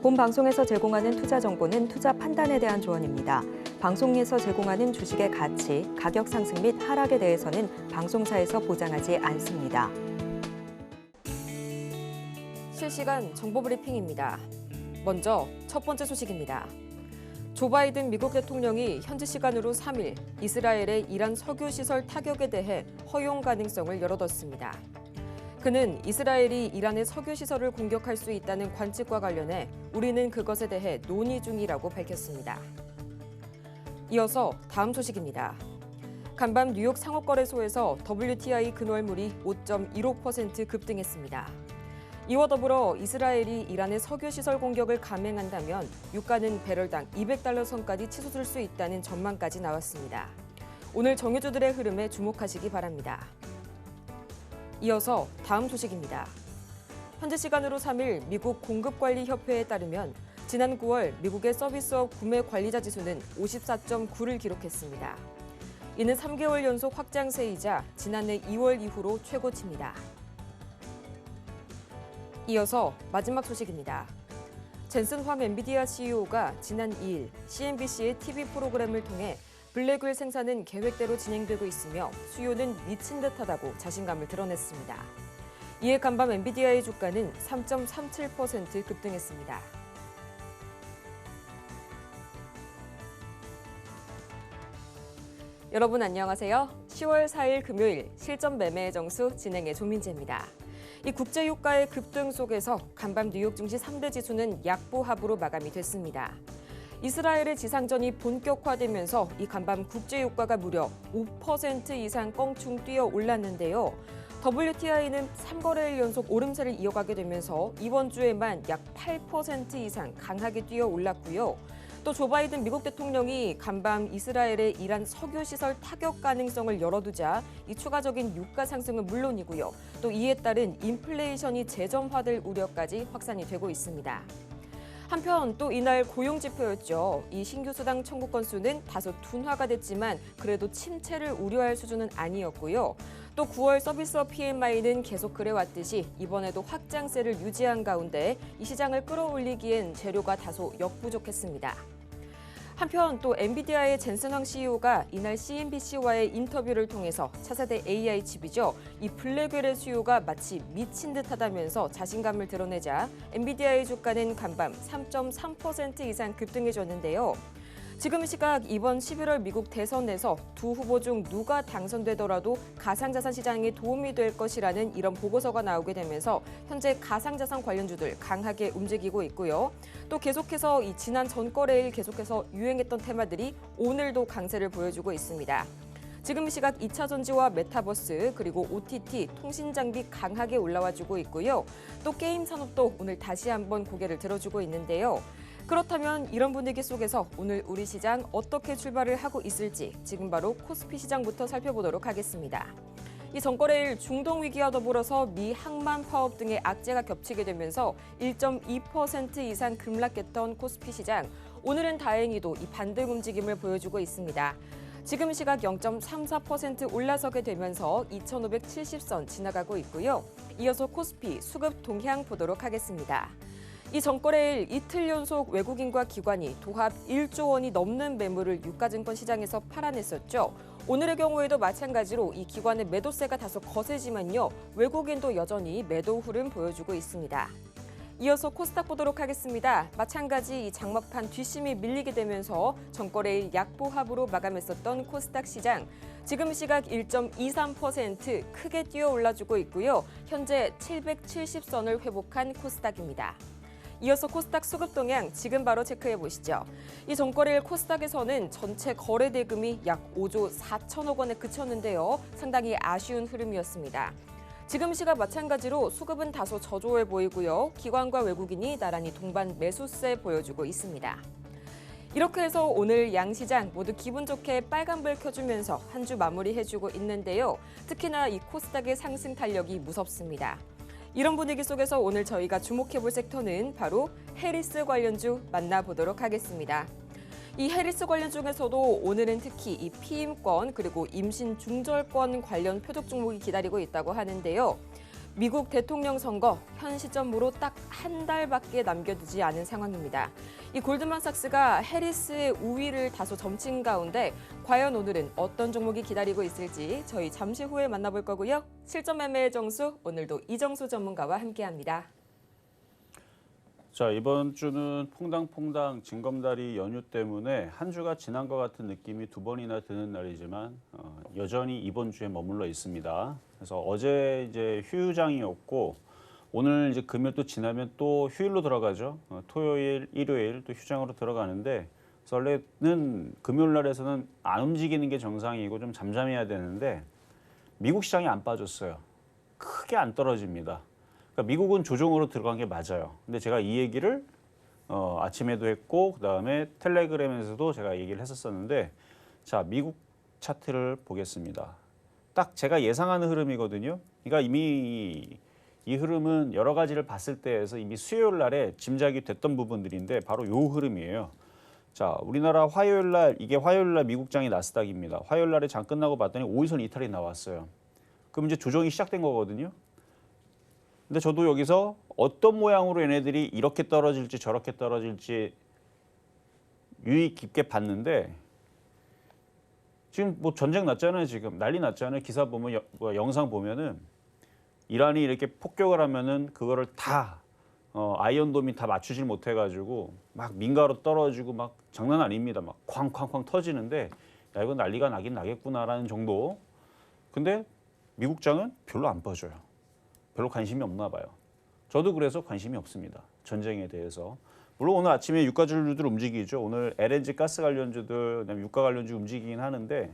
본 방송에서 제공하는 투자 정보는 투자 판단에 대한 조언입니다. 방송에서 제공하는 주식의 가치, 가격 상승 및 하락에 대해서는 방송사에서 보장하지 않습니다. 실시간 정보 브리핑입니다. 먼저 첫 번째 소식입니다. 조 바이든 미국 대통령이 현지 시간으로 3일 이스라엘의 이란 석유시설 타격에 대해 허용 가능성을 열어뒀습니다. 그는 이스라엘이 이란의 석유시설을 공격할 수 있다는 관측과 관련해 우리는 그것에 대해 논의 중이라고 밝혔습니다. 이어서 다음 소식입니다. 간밤 뉴욕 상업거래소에서 WTI 근월물이 5.15% 급등했습니다. 이와 더불어 이스라엘이 이란의 석유시설 공격을 감행한다면 유가는 배럴당 $200 선까지 치솟을 수 있다는 전망까지 나왔습니다. 오늘 정유주들의 흐름에 주목하시기 바랍니다. 이어서 다음 소식입니다. 현지 시간으로 3일 미국 공급관리협회에 따르면 지난 9월 미국의 서비스업 구매 관리자 지수는 54.9를 기록했습니다. 이는 3개월 연속 확장세이자 지난해 2월 이후로 최고치입니다. 이어서 마지막 소식입니다. 젠슨 황 엔비디아 CEO가 지난 2일 CNBC의 TV 프로그램을 통해 블랙휠 생산은 계획대로 진행되고 있으며 수요는 미친 듯하다고 자신감을 드러냈습니다. 이에 간밤 엔비디아의 주가는 3.37% 급등했습니다. 여러분 안녕하세요. 10월 4일 금요일 실전 매매의 정수 진행의 조민재입니다. 이 국제유가의 급등 속에서 간밤 뉴욕 증시 3대 지수는 약보합으로 마감이 됐습니다. 이스라엘의 지상전이 본격화되면서 이 간밤 국제유가가 무려 5% 이상 껑충 뛰어 올랐는데요. WTI는 3거래일 연속 오름세를 이어가게 되면서 이번 주에만 약 8% 이상 강하게 뛰어 올랐고요. 또 조 바이든 미국 대통령이 간밤 이스라엘의 이란 석유시설 타격 가능성을 열어두자 이 추가적인 유가 상승은 물론이고요. 또 이에 따른 인플레이션이 재점화될 우려까지 확산이 되고 있습니다. 한편 또 이날 고용지표였죠. 이 신규 수당 청구 건수는 다소 둔화가 됐지만 그래도 침체를 우려할 수준은 아니었고요. 또 9월 서비스업 PMI는 계속 그래왔듯이 이번에도 확장세를 유지한 가운데 이 시장을 끌어올리기엔 재료가 다소 역부족했습니다. 한편 또 엔비디아의 젠슨 황 CEO가 이날 CNBC와의 인터뷰를 통해서 차세대 AI 칩이죠. 이 블랙웰의 수요가 마치 미친 듯하다면서 자신감을 드러내자 엔비디아의 주가는 간밤 3.3% 이상 급등해졌는데요. 지금 시각 이번 11월 미국 대선에서 두 후보 중 누가 당선되더라도 가상자산 시장에 도움이 될 것이라는 이런 보고서가 나오게 되면서 현재 가상자산 관련주들 강하게 움직이고 있고요. 또 계속해서 이 지난 전거래일 계속해서 유행했던 테마들이 오늘도 강세를 보여주고 있습니다. 지금 시각 2차 전지와 메타버스 그리고 OTT, 통신장비 강하게 올라와주고 있고요. 또 게임 산업도 오늘 다시 한번 고개를 들어주고 있는데요. 그렇다면 이런 분위기 속에서 오늘 우리 시장 어떻게 출발을 하고 있을지 지금 바로 코스피 시장부터 살펴보도록 하겠습니다. 이 전거래일 중동 위기와 더불어서 미 항만 파업 등의 악재가 겹치게 되면서 1.2% 이상 급락했던 코스피 시장, 오늘은 다행히도 이 반등 움직임을 보여주고 있습니다. 지금 시각 0.34% 올라서게 되면서 2,570선 지나가고 있고요. 이어서 코스피 수급 동향 보도록 하겠습니다. 이 전거래일 이틀 연속 외국인과 기관이 도합 1조 원이 넘는 매물을 유가증권 시장에서 팔아냈었죠. 오늘의 경우에도 마찬가지로 이 기관의 매도세가 다소 거세지만요. 외국인도 여전히 매도 흐름 보여주고 있습니다. 이어서 코스닥 보도록 하겠습니다. 마찬가지 이 장막판 뒷심이 밀리게 되면서 전거래일 약보합으로 마감했었던 코스닥 시장. 지금 시각 1.23% 크게 뛰어 올라주고 있고요. 현재 770선을 회복한 코스닥입니다. 이어서 코스닥 수급 동향 지금 바로 체크해 보시죠. 이 전거래일 코스닥에서는 전체 거래 대금이 약 5조 4천억 원에 그쳤는데요. 상당히 아쉬운 흐름이었습니다. 지금 시각 마찬가지로 수급은 다소 저조해 보이고요. 기관과 외국인이 나란히 동반 매수세 보여주고 있습니다. 이렇게 해서 오늘 양시장 모두 기분 좋게 빨간불 켜주면서 한 주 마무리해주고 있는데요. 특히나 이 코스닥의 상승 탄력이 무섭습니다. 이런 분위기 속에서 오늘 저희가 주목해볼 섹터는 바로 해리스 관련주 만나보도록 하겠습니다. 이 해리스 관련 중에서도 오늘은 특히 이 피임권 그리고 임신 중절권 관련 표적 종목이 기다리고 있다고 하는데요. 미국 대통령 선거 현 시점으로 딱 한 달밖에 남겨두지 않은 상황입니다. 이 골드만삭스가 해리스의 우위를 다소 점친 가운데 과연 오늘은 어떤 종목이 기다리고 있을지 저희 잠시 후에 만나볼 거고요. 실전 매매의 정수 오늘도 이정수 전문가와 함께합니다. 자, 이번 주는 퐁당퐁당 징검다리 연휴 때문에 한 주가 지난 것 같은 느낌이 두 번이나 드는 날이지만 여전히 이번 주에 머물러 있습니다. 그래서 어제 이제 휴장이었고 오늘 이제 금요일 또 지나면 또 휴일로 들어가죠. 토요일, 일요일 또 휴장으로 들어가는데 원래는 금요일 날에서는 안 움직이는 게 정상이고 좀 잠잠해야 되는데 미국 시장이 안 빠졌어요. 크게 안 떨어집니다. 그러니까 미국은 조정으로 들어간 게 맞아요. 근데 제가 이 얘기를 아침에도 했고 그다음에 텔레그램에서도 제가 얘기를 했었었는데 자, 미국 차트를 보겠습니다. 딱 제가 예상하는 흐름이거든요. 그러니까 이미 이 흐름은 여러 가지를 봤을 때에서 이미 수요일 날에 짐작이 됐던 부분들인데 바로 요 흐름이에요. 자, 우리나라 화요일 날 이게 화요일 날 미국장이 나스닥입니다. 화요일 날에 장 끝나고 봤더니 5일선 이탈이 나왔어요. 그럼 이제 조정이 시작된 거거든요. 근데 저도 여기서 어떤 모양으로 얘네들이 이렇게 떨어질지 저렇게 떨어질지 유의 깊게 봤는데 지금 뭐 전쟁 났잖아요. 지금 난리 났잖아요. 기사 보면 영상 보면은 이란이 이렇게 폭격을 하면은 그거를 다 아이언돔이 다 맞추질 못해가지고 막 민가로 떨어지고 막 장난 아닙니다. 막 쾅쾅쾅 터지는데 야 이거 난리가 나긴 나겠구나라는 정도. 근데 미국장은 별로 안 빠져요. 별로 관심이 없나 봐요. 저도 그래서 관심이 없습니다. 전쟁에 대해서. 물론 오늘 아침에 유가주들 움직이죠. 오늘 LNG 가스 관련주들, 그다음에 유가 관련주 움직이긴 하는데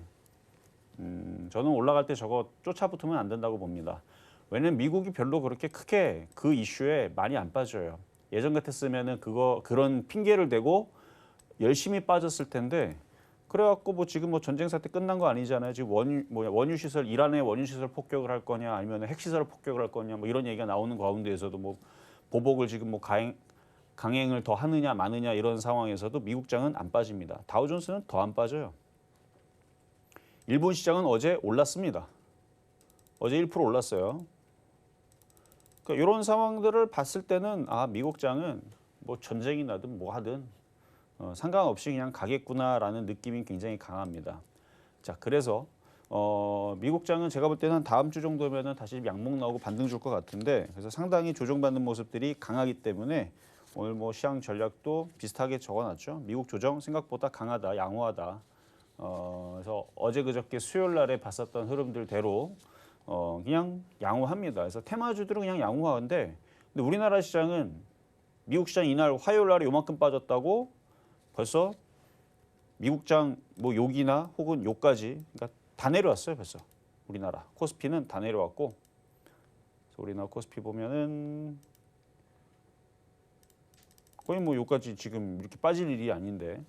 저는 올라갈 때 저거 쫓아붙으면 안 된다고 봅니다. 왜냐면 미국이 별로 그렇게 크게 그 이슈에 많이 안 빠져요. 예전 같았으면은 그런 핑계를 대고 열심히 빠졌을 텐데 그래갖고 뭐 지금 뭐 전쟁 사태 끝난 거 아니잖아요. 지금 원유 시설 이란의 원유 시설 폭격을 할 거냐 아니면 핵 시설을 폭격을 할 거냐 뭐 이런 얘기가 나오는 가운데에서도 뭐 보복을 지금 뭐 강행을 더 하느냐 마느냐 이런 상황에서도 미국장은 안 빠집니다. 다우존스는 더 안 빠져요. 일본 시장은 어제 올랐습니다. 어제 1% 올랐어요. 그러니까 이런 상황들을 봤을 때는 아 미국장은 뭐 전쟁이 나든 뭐 하든 상관없이 그냥 가겠구나라는 느낌이 굉장히 강합니다. 자, 그래서 미국장은 제가 볼 때는 다음 주 정도면은 다시 양목 나오고 반등 줄 것 같은데 그래서 상당히 조정받는 모습들이 강하기 때문에 오늘 뭐 시장 전략도 비슷하게 적어놨죠. 미국 조정 생각보다 강하다, 양호하다. 그래서 어제 그저께 수요일 날에 봤었던 흐름들대로 그냥 양호합니다. 그래서 테마주들은 그냥 양호한데 근데 우리나라 시장은 미국 시장 이날 화요일 날에 요만큼 빠졌다고 벌써 미국장 뭐 욕이나 혹은 욕까지 그러니까 다 내려왔어요. 벌써 우리나라 코스피는 다 내려왔고 그래서 우리나라 코스피 보면은 거의 뭐 욕까지 지금 이렇게 빠질 일이 아닌데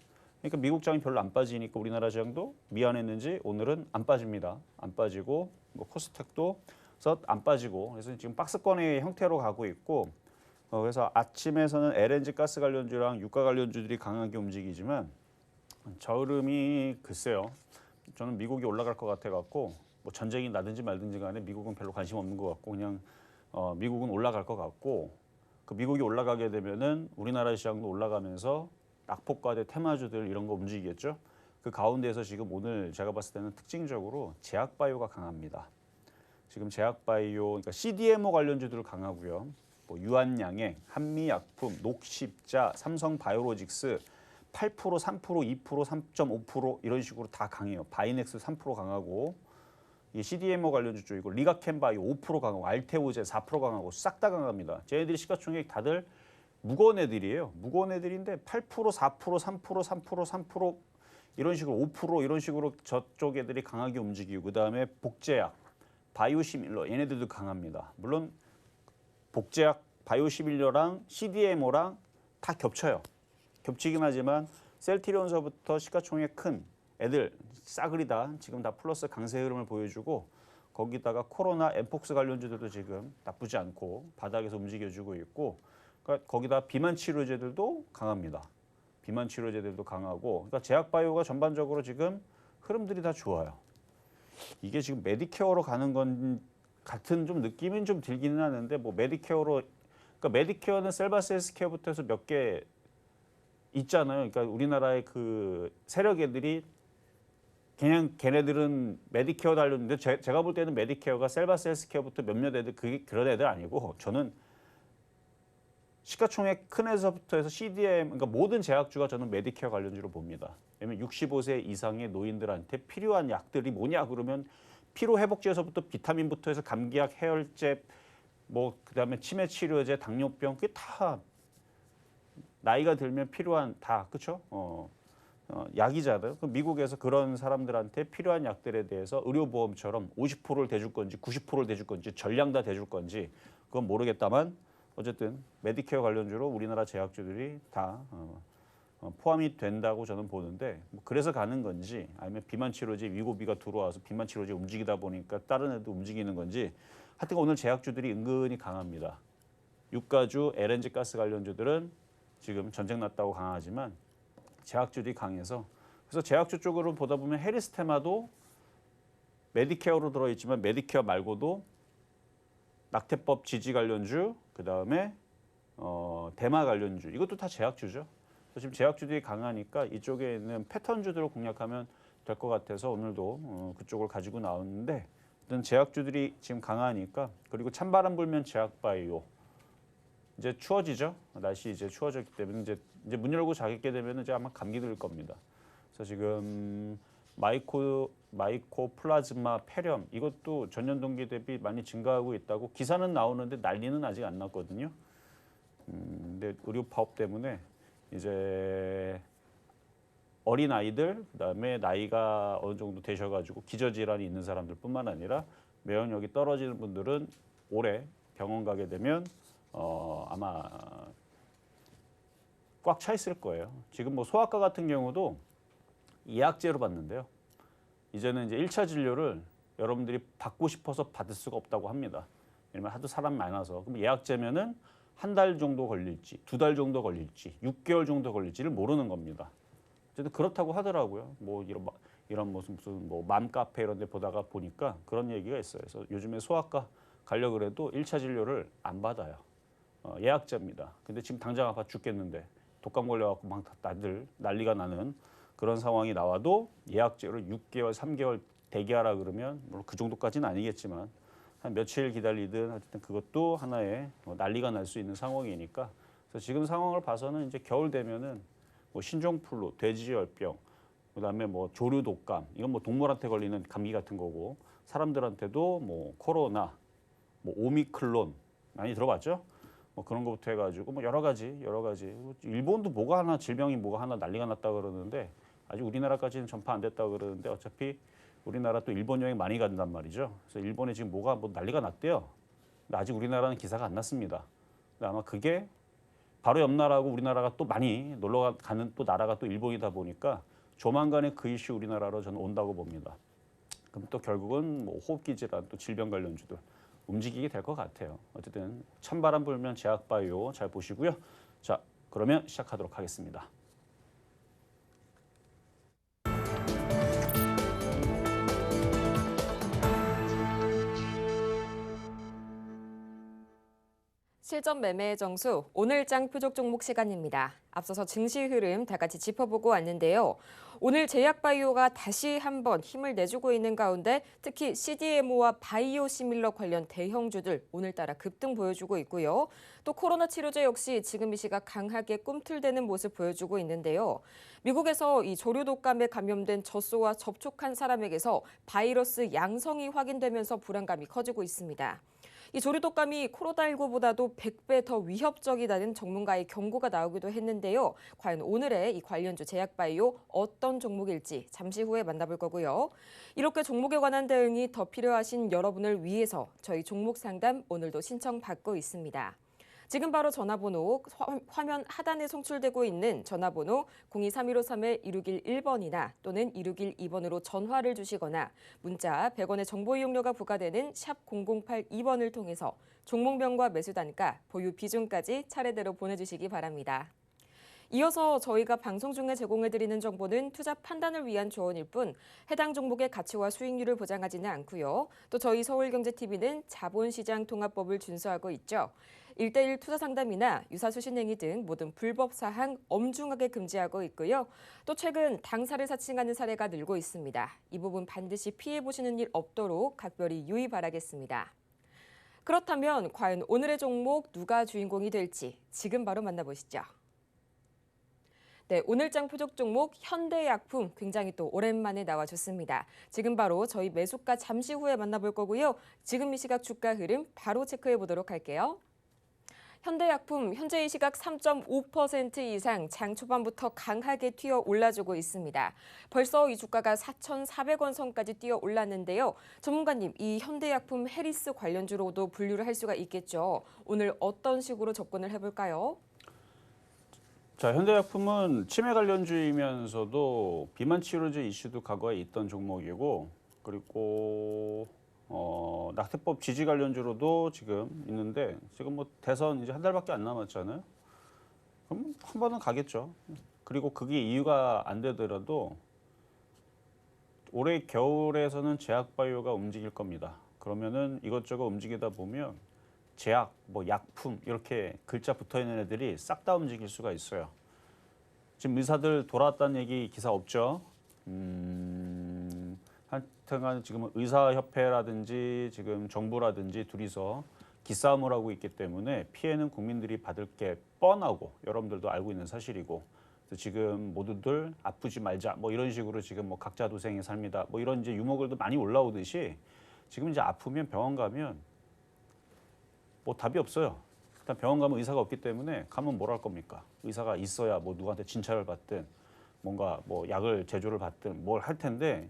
그러니까 미국장이 별로 안 빠지니까 우리나라 시장도 미안했는지 오늘은 안 빠집니다. 안 빠지고 뭐 코스닥도 그래서 안 빠지고 그래서 지금 박스권의 형태로 가고 있고 그래서 아침에서는 LNG 가스 관련주랑 유가 관련주들이 강하게 움직이지만 저 흐름이 글쎄요. 저는 미국이 올라갈 것 같아 갖고 뭐 전쟁이 나든지 말든지 간에 미국은 별로 관심 없는 것 같고 그냥 미국은 올라갈 것 같고 그 미국이 올라가게 되면은 우리나라 시장도 올라가면서 낙폭과대 테마주들 이런 거 움직이겠죠. 그 가운데에서 지금 오늘 제가 봤을 때는 특징적으로 제약바이오가 강합니다. 지금 제약바이오, 그러니까 CDMO 관련주들 강하고요. 뭐 유한양행, 한미약품, 녹십자, 삼성바이오로직스 8%, 3%, 2%, 3.5% 이런 식으로 다 강해요. 바이넥스 3% 강하고 이 CDMO 관련주 쪽이고 리가켄바이오 5% 강하고 알테오제 4% 강하고 싹 다 강합니다. 쟤네들이 시가총액 다들 무거운 애들이에요. 무거운 애들인데 8%, 4%, 3%, 3%, 3% 이런 식으로 5% 이런 식으로 저쪽 애들이 강하게 움직이고 그다음에 복제약, 바이오시밀러 얘네들도 강합니다. 물론 복제약, 바이오시밀러랑 CDMO랑 다 겹쳐요. 겹치긴 하지만 셀트리온서부터 시가총액 큰 애들 싸그리 다 지금 다 플러스 강세 흐름을 보여주고 거기다가 코로나, 엠폭스 관련주들도 지금 나쁘지 않고 바닥에서 움직여주고 있고 그러니까 거기다 비만 치료제들도 강합니다. 비만 치료제들도 강하고 그러니까 제약바이오가 전반적으로 지금 흐름들이 다 좋아요. 이게 지금 메디케어로 가는 같은 좀 느낌은 좀 들기는 하는데 뭐 메디케어로 그러니까 메디케어는 셀바스 헬스케어부터 해서 몇 개 있잖아요. 그러니까 우리나라의 그 세력 애들이 그냥 걔네들은 메디케어 달렸는데 제가 볼 때는 메디케어가 셀바스 헬스케어부터 몇몇 애들 그게 그런 애들 아니고 저는 시가총액 큰 회사부터 해서 CDM 그러니까 모든 제약주가 저는 메디케어 관련주로 봅니다. 왜냐면 65세 이상의 노인들한테 필요한 약들이 뭐냐 그러면 피로 회복제에서부터 비타민부터 해서 감기약, 해열제, 뭐 그다음에 치매 치료제, 당뇨병 그게 다 나이가 들면 필요한 다 그렇죠? 약이잖아요. 그럼 미국에서 그런 사람들한테 필요한 약들에 대해서 의료보험처럼 50%를 대줄 건지 90%를 대줄 건지 전량 다 대줄 건지 그건 모르겠다만 어쨌든 메디케어 관련주로 우리나라 제약주들이 다 포함이 된다고 저는 보는데 뭐 그래서 가는 건지 아니면 비만 치료제 위고비가 들어와서 비만 치료제 움직이다 보니까 다른 애도 움직이는 건지 하여튼 오늘 제약주들이 은근히 강합니다. 유가주, LNG 가스 관련주들은 지금 전쟁 났다고 강하지만 제약주들이 강해서 그래서 제약주 쪽으로 보다 보면 해리스테마도 메디케어로 들어있지만 메디케어 말고도 낙태법 지지 관련주 그다음에 대마 관련주 이것도 다 제약주죠. 그래서 지금 제약주들이 강하니까 이쪽에 있는 패턴주들을 공략하면 될 것 같아서 오늘도 그쪽을 가지고 나왔는데 일단 제약주들이 지금 강하니까 그리고 찬바람 불면 제약바이오 이제 추워지죠. 날씨 이제 추워졌기 때문에 이제 문 열고 자게 되면 이제 아마 감기 들 겁니다. 그래서 지금 마이코 플라즈마 폐렴 이것도 전년 동기 대비 많이 증가하고 있다고 기사는 나오는데 난리는 아직 안 났거든요. 근데 의료 파업 때문에 이제 어린 아이들 그다음에 나이가 어느 정도 되셔가지고 기저질환이 있는 사람들뿐만 아니라 면역력이 떨어지는 분들은 올해 병원 가게 되면 아마 꽉 차 있을 거예요. 지금 뭐 소아과 같은 경우도 예약제로 받는데요. 이제는 이제 1차 진료를 여러분들이 받고 싶어서 받을 수가 없다고 합니다. 왜냐면 하도 사람 많아서. 그럼 예약제면은 한 달 정도 걸릴지, 2달 정도 걸릴지, 6개월 정도 걸릴지를 모르는 겁니다. 어쨌든 그렇다고 하더라고요. 뭐 이런 무슨 뭐 맘카페 이런 데 보다가 보니까 그런 얘기가 있어요. 그래서 요즘에 소아과 가려고 그래도 1차 진료를 안 받아요. 예약제입니다. 근데 지금 당장 아파 죽겠는데 독감 걸려갖고 막 다들 난리가 나는 그런 상황이 나와도 예약제를 6개월, 3개월 대기하라 그러면 물론 그 정도까지는 아니겠지만 한 며칠 기다리든 하여튼 그것도 하나의 난리가 날 수 있는 상황이니까 그래서 지금 상황을 봐서는 이제 겨울 되면은 뭐 신종플루, 돼지열병, 그다음에 뭐 조류 독감 이건 뭐 동물한테 걸리는 감기 같은 거고 사람들한테도 뭐 코로나, 뭐 오미클론 많이 들어봤죠? 뭐 그런 것부터 해가지고 뭐 여러 가지 일본도 뭐가 하나 질병이 뭐가 하나 난리가 났다 그러는데 아직 우리나라까지는 전파 안 됐다 그러는데 어차피 우리나라 또 일본 여행 많이 간단 말이죠. 그래서 일본에 지금 뭐가 뭐 난리가 났대요. 근데 아직 우리나라는 기사가 안 났습니다. 근데 아마 그게 바로 옆 나라하고 우리나라가 또 많이 놀러 가는 또 나라가 또 일본이다 보니까 조만간에 그 이슈 우리나라로 저는 온다고 봅니다. 그럼 또 결국은 뭐 호흡기 질환 또 질병 관련주들 움직이게 될 것 같아요. 어쨌든 찬바람 불면 제약바이오 잘 보시고요. 자, 그러면 시작하도록 하겠습니다. 실전 매매의 정수, 오늘장 표적 종목 시간입니다. 앞서서 증시 흐름 다 같이 짚어보고 왔는데요. 오늘 제약바이오가 다시 한번 힘을 내주고 있는 가운데 특히 CDMO와 바이오 시밀러 관련 대형주들 오늘따라 급등 보여주고 있고요. 또 코로나 치료제 역시 지금 이 시각 강하게 꿈틀대는 모습 보여주고 있는데요. 미국에서 이 조류 독감에 감염된 젖소와 접촉한 사람에게서 바이러스 양성이 확인되면서 불안감이 커지고 있습니다. 이 조류 독감이 코로나19보다도 100배 더 위협적이라는 전문가의 경고가 나오기도 했는데요. 과연 오늘의 이 관련주 제약바이오 어떤 종목일지 잠시 후에 만나볼 거고요. 이렇게 종목에 관한 대응이 더 필요하신 여러분을 위해서 저희 종목 상담 오늘도 신청받고 있습니다. 지금 바로 전화번호 화면 하단에 송출되고 있는 전화번호 023153-1611번이나 또는 1612번으로 전화를 주시거나 문자 100원의 정보 이용료가 부과되는 샵 0082번을 통해서 종목명과 매수 단가, 보유 비중까지 차례대로 보내주시기 바랍니다. 이어서 저희가 방송 중에 제공해드리는 정보는 투자 판단을 위한 조언일 뿐 해당 종목의 가치와 수익률을 보장하지는 않고요. 또 저희 서울경제TV는 자본시장 통합법을 준수하고 있죠. 1:1 투자 상담이나 유사수신 행위 등 모든 불법 사항 엄중하게 금지하고 있고요. 또 최근 당사를 사칭하는 사례가 늘고 있습니다. 이 부분 반드시 피해보시는 일 없도록 각별히 유의 바라겠습니다. 그렇다면 과연 오늘의 종목 누가 주인공이 될지 지금 바로 만나보시죠. 네, 오늘장 표적 종목 현대약품 굉장히 또 오랜만에 나와줬습니다. 지금 바로 저희 매수가 잠시 후에 만나볼 거고요. 지금 이 시각 주가 흐름 바로 체크해 보도록 할게요. 현대약품 현재 이 시각 3.5% 이상 장 초반부터 강하게 튀어 올라주고 있습니다. 벌써 이 주가가 4,400원 선까지 뛰어 올랐는데요. 전문가님, 이 현대약품 해리스 관련주로도 분류를 할 수가 있겠죠. 오늘 어떤 식으로 접근을 해볼까요? 자, 현대약품은 치매 관련주이면서도 비만 치료제 이슈도 과거에 있던 종목이고, 그리고 낙태법 지지 관련주로도 지금 있는데, 지금 뭐 대선 이제 한 달밖에 안 남았잖아요. 그럼 한 번은 가겠죠. 그리고 그게 이유가 안 되더라도 올해 겨울에서는 제약바이오가 움직일 겁니다. 그러면은 이것저것 움직이다 보면 제약, 뭐 약품 이렇게 글자 붙어 있는 애들이 싹 다 움직일 수가 있어요. 지금 의사들 돌아왔다는 얘기 기사 없죠? 하여튼간 지금 의사협회라든지 지금 정부라든지 둘이서 기싸움을 하고 있기 때문에 피해는 국민들이 받을 게 뻔하고 여러분들도 알고 있는 사실이고, 그래서 지금 모두들 아프지 말자 뭐 이런 식으로 지금 뭐 각자 도생의 삶이다 뭐 이런 이제 유머글도 많이 올라오듯이 지금 이제 아프면 병원 가면 뭐 답이 없어요. 일단 병원 가면 의사가 없기 때문에 가면 뭘 할 겁니까? 의사가 있어야 뭐 누구한테 진찰을 받든 뭔가 뭐 약을 제조를 받든 뭘 할 텐데,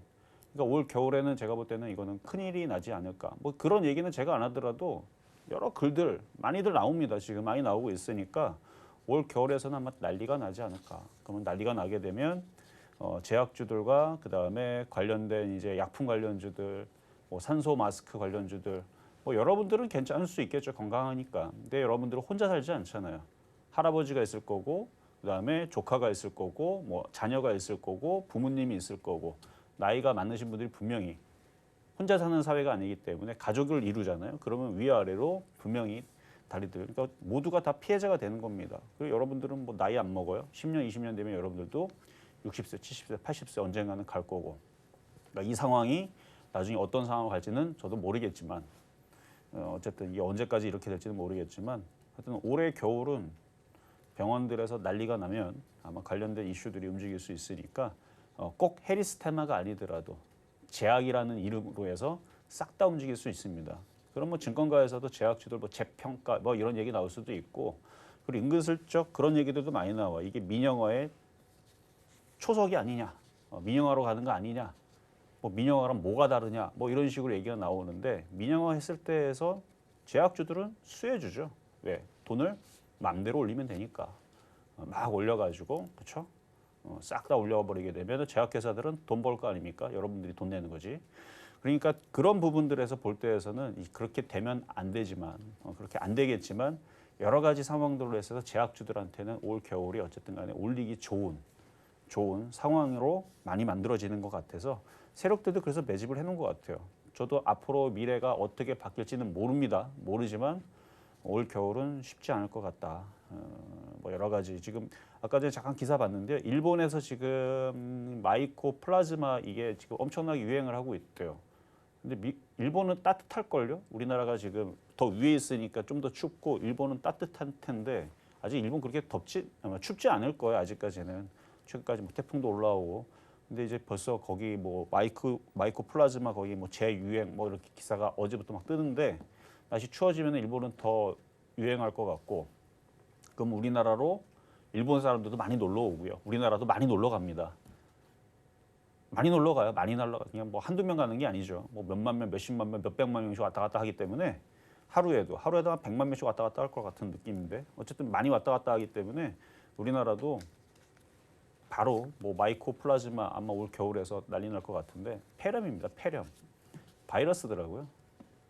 그러니까 올 겨울에는 제가 볼 때는 이거는 큰일이 나지 않을까. 뭐 그런 얘기는 제가 안 하더라도 여러 글들 많이들 나옵니다. 지금 많이 나오고 있으니까 올 겨울에서는 아마 난리가 나지 않을까. 그러면 난리가 나게 되면 제약주들과 그다음에 관련된 이제 약품 관련주들, 뭐 산소 마스크 관련주들, 뭐 여러분들은 괜찮을 수 있겠죠. 건강하니까. 근데 여러분들은 혼자 살지 않잖아요. 할아버지가 있을 거고, 그다음에 조카가 있을 거고, 뭐 자녀가 있을 거고, 부모님이 있을 거고, 나이가 많으신 분들이 분명히 혼자 사는 사회가 아니기 때문에 가족을 이루잖아요. 그러면 위아래로 분명히 다리들, 그러니까 모두가 다 피해자가 되는 겁니다. 그리고 여러분들은 뭐 나이 안 먹어요. 10년, 20년 되면 여러분들도 60세, 70세, 80세 언젠가는 갈 거고. 그러니까 이 상황이 나중에 어떤 상황으로 갈지는 저도 모르겠지만, 어쨌든 이게 언제까지 이렇게 될지는 모르겠지만, 하여튼 올해 겨울은 병원들에서 난리가 나면 아마 관련된 이슈들이 움직일 수 있으니까 꼭 해리스 테마가 아니더라도 제약이라는 이름으로 해서 싹 다 움직일 수 있습니다. 그럼 뭐 증권가에서도 제약주들 뭐 재평가 뭐 이런 얘기 나올 수도 있고, 그리고 은근슬쩍 그런 얘기들도 많이 나와. 이게 민영화의 초석이 아니냐, 민영화로 가는 거 아니냐, 뭐 민영화랑 뭐가 다르냐, 뭐 이런 식으로 얘기가 나오는데, 민영화 했을 때에서 제약주들은 수혜주죠. 왜? 돈을 맘대로 올리면 되니까. 막 올려가지고, 그렇죠? 싹 다 올려버리게 되면 제약회사들은 돈 벌 거 아닙니까? 여러분들이 돈 내는 거지. 그러니까 그런 부분들에서 볼 때에서는 그렇게 되면 안 되지만, 그렇게 안 되겠지만 여러 가지 상황들로 해서 제약주들한테는 올 겨울이 어쨌든 간에 올리기 좋은 상황으로 많이 만들어지는 것 같아서 세력들도 그래서 매집을 해놓은 것 같아요. 저도 앞으로 미래가 어떻게 바뀔지는 모릅니다. 모르지만 올 겨울은 쉽지 않을 것 같다. 뭐 여러 가지 지금 아까 전에 잠깐 기사 봤는데요. 일본에서 지금 마이코 플라즈마 이게 지금 엄청나게 유행을 하고 있대요. 근데 일본은 따뜻할걸요? 우리나라가 지금 더 위에 있으니까 좀 더 춥고 일본은 따뜻한 텐데 아직 일본 그렇게 아마 춥지 않을 거예요. 아직까지는. 최근까지 뭐 태풍도 올라오고. 근데 이제 벌써 거기 뭐 마이코 플라즈마 거기 뭐 재유행 뭐 이렇게 기사가 어제부터 막 뜨는데, 날씨 추워지면 일본은 더 유행할 것 같고, 그럼 우리나라로 일본 사람들도 많이 놀러 오고요. 우리나라도 많이 놀러 갑니다. 많이 놀러 가요. 많이 놀러 가요. 그냥 뭐 한두 명 가는 게 아니죠. 뭐 몇만 명, 몇십만 명, 몇백만 명씩 왔다 갔다 하기 때문에 하루에도 한 100만 명씩 왔다 갔다 할 것 같은 느낌인데, 어쨌든 많이 왔다 갔다 하기 때문에 우리나라도 바로 뭐 마이코 플라즈마 아마 올 겨울에서 난리 날 것 같은데, 폐렴입니다. 폐렴. 바이러스더라고요.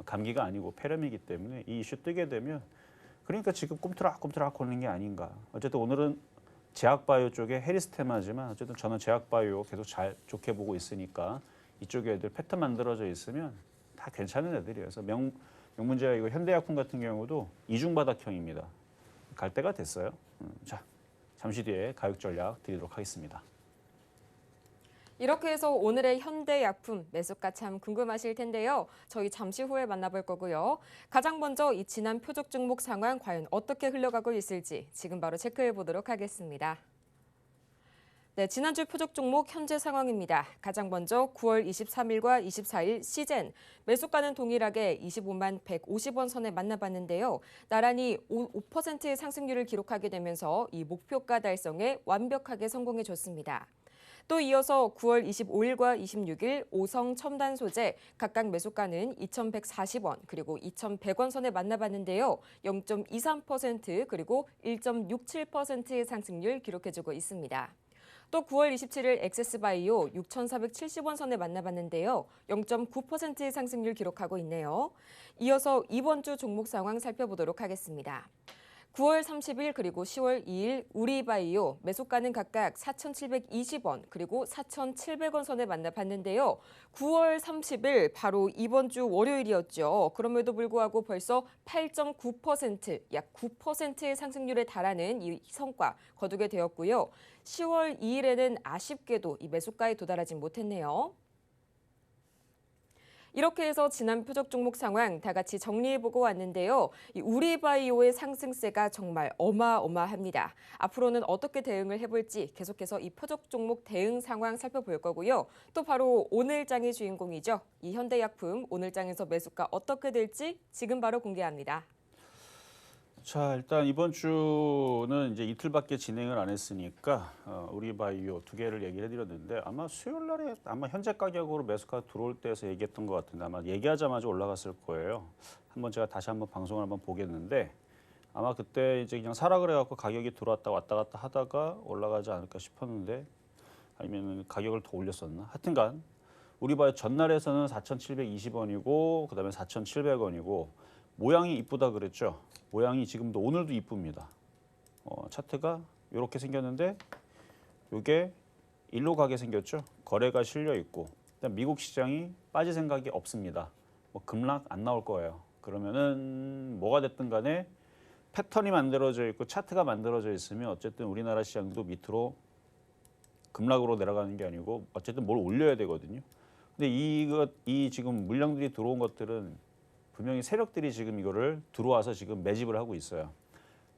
감기가 아니고 폐렴이기 때문에 이 이슈 뜨게 되면, 그러니까 지금 꿈틀락꿈틀락 거리는 게 아닌가. 어쨌든 오늘은 제약바이오 쪽에 해리스테마지만 어쨌든 저는 제약바이오 계속 좋게 보고 있으니까 이쪽에 애들 패턴 만들어져 있으면 다 괜찮은 애들이에요. 그래서 명문제약 이거 현대약품 같은 경우도 이중바닥형입니다. 갈 때가 됐어요. 자, 잠시 뒤에 가격 전략 드리도록 하겠습니다. 이렇게 해서 오늘의 현대약품 매수가 참 궁금하실 텐데요. 저희 잠시 후에 만나볼 거고요. 가장 먼저 이 지난 표적 종목 상황 과연 어떻게 흘러가고 있을지 지금 바로 체크해 보도록 하겠습니다. 네, 지난주 표적 종목 현재 상황입니다. 가장 먼저 9월 23일과 24일 시젠 매수가는 동일하게 25만 150원 선에 만나봤는데요. 나란히 5%의 상승률을 기록하게 되면서 이 목표가 달성에 완벽하게 성공해줬습니다. 또 이어서 9월 25일과 26일 오성 첨단 소재 각각 매수가는 2,140원 그리고 2,100원 선에 만나봤는데요. 0.23% 그리고 1.67%의 상승률 기록해주고 있습니다. 또 9월 27일 엑세스바이오 6,470원 선에 만나봤는데요. 0.9%의 상승률 기록하고 있네요. 이어서 이번 주 종목 상황 살펴보도록 하겠습니다. 9월 30일 그리고 10월 2일 우리바이오 매수가는 각각 4,720원 그리고 4,700원 선에 만나봤는데요. 9월 30일 바로 이번 주 월요일이었죠. 그럼에도 불구하고 벌써 8.9% 약 9%의 상승률에 달하는 이 성과 거두게 되었고요. 10월 2일에는 아쉽게도 이 매수가에 도달하지 못했네요. 이렇게 해서 지난 표적 종목 상황 다 같이 정리해보고 왔는데요. 이 우리바이오의 상승세가 정말 어마어마합니다. 앞으로는 어떻게 대응을 해볼지 계속해서 이 표적 종목 대응 상황 살펴볼 거고요. 또 바로 오늘장의 주인공이죠. 이 현대약품 오늘장에서 매수가 어떻게 될지 지금 바로 공개합니다. 자, 일단 이번 주는 이제 이틀밖에 진행을 안 했으니까 우리바이오 두 개를 얘기를 해드렸는데 아마 수요일 날에 아마 현재 가격으로 매수가 들어올 때에서 얘기했던 것 같은데 아마 얘기하자마자 올라갔을 거예요. 한번 제가 다시 한번 방송을 한번 보겠는데 아마 그때 이제 그냥 사라 그래갖고 가격이 들어왔다 왔다 갔다 하다가 올라가지 않을까 싶었는데 아니면 가격을 더 올렸었나? 하여튼간 우리바이오 전날에서는 4,720원이고 그다음에 4,700원이고 모양이 이쁘다 그랬죠. 모양이 지금도 오늘도 이쁩니다. 차트가 이렇게 생겼는데 이게 일로 가게 생겼죠. 거래가 실려 있고 일단 미국 시장이 빠질 생각이 없습니다. 뭐 급락 안 나올 거예요. 그러면은 뭐가 됐든 간에 패턴이 만들어져 있고 차트가 만들어져 있으면 어쨌든 우리나라 시장도 밑으로 급락으로 내려가는 게 아니고 어쨌든 뭘 올려야 되거든요. 근데 이 지금 물량들이 들어온 것들은 분명히 세력들이 지금 이거를 들어와서 지금 매집을 하고 있어요.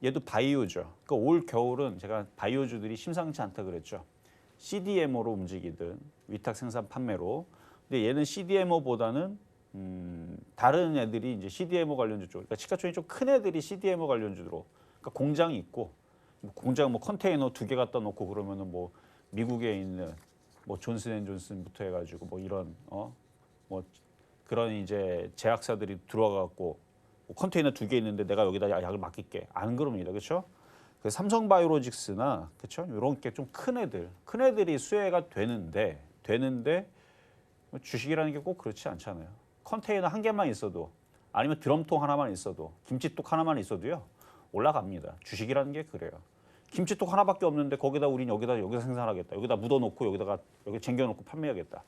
얘도 바이오죠. 그러니까 올 겨울은 제가 바이오주들이 심상치 않다 그랬죠. CDMO로 움직이든 위탁 생산 판매로. 근데 얘는 CDMO보다는 다른 애들이 이제 CDMO 관련주 쪽. 그러니까 시가총액이 좀 큰 애들이 CDMO 관련주로. 그러니까 공장이 있고 공장 뭐 컨테이너 2개 갖다 놓고 그러면은 뭐 미국에 있는 뭐 존슨앤존슨부터 해가지고 뭐 이런 뭐 그런 이제 제약사들이 들어와갖고 컨테이너 2개 있는데 내가 여기다 약을 맡길게. 안 그럽니다. 그렇죠? 그 삼성바이오로직스나 그렇죠? 이런 게 좀 큰 애들이 수혜가 되는데 주식이라는 게 꼭 그렇지 않잖아요. 컨테이너 한 개만 있어도 아니면 드럼통 하나만 있어도 김치뚝 하나만 있어도요. 올라갑니다. 주식이라는 게 그래요. 김치뚝 하나밖에 없는데 거기다 우린 여기다 생산하겠다. 여기다 묻어놓고 여기 쟁겨놓고 판매하겠다.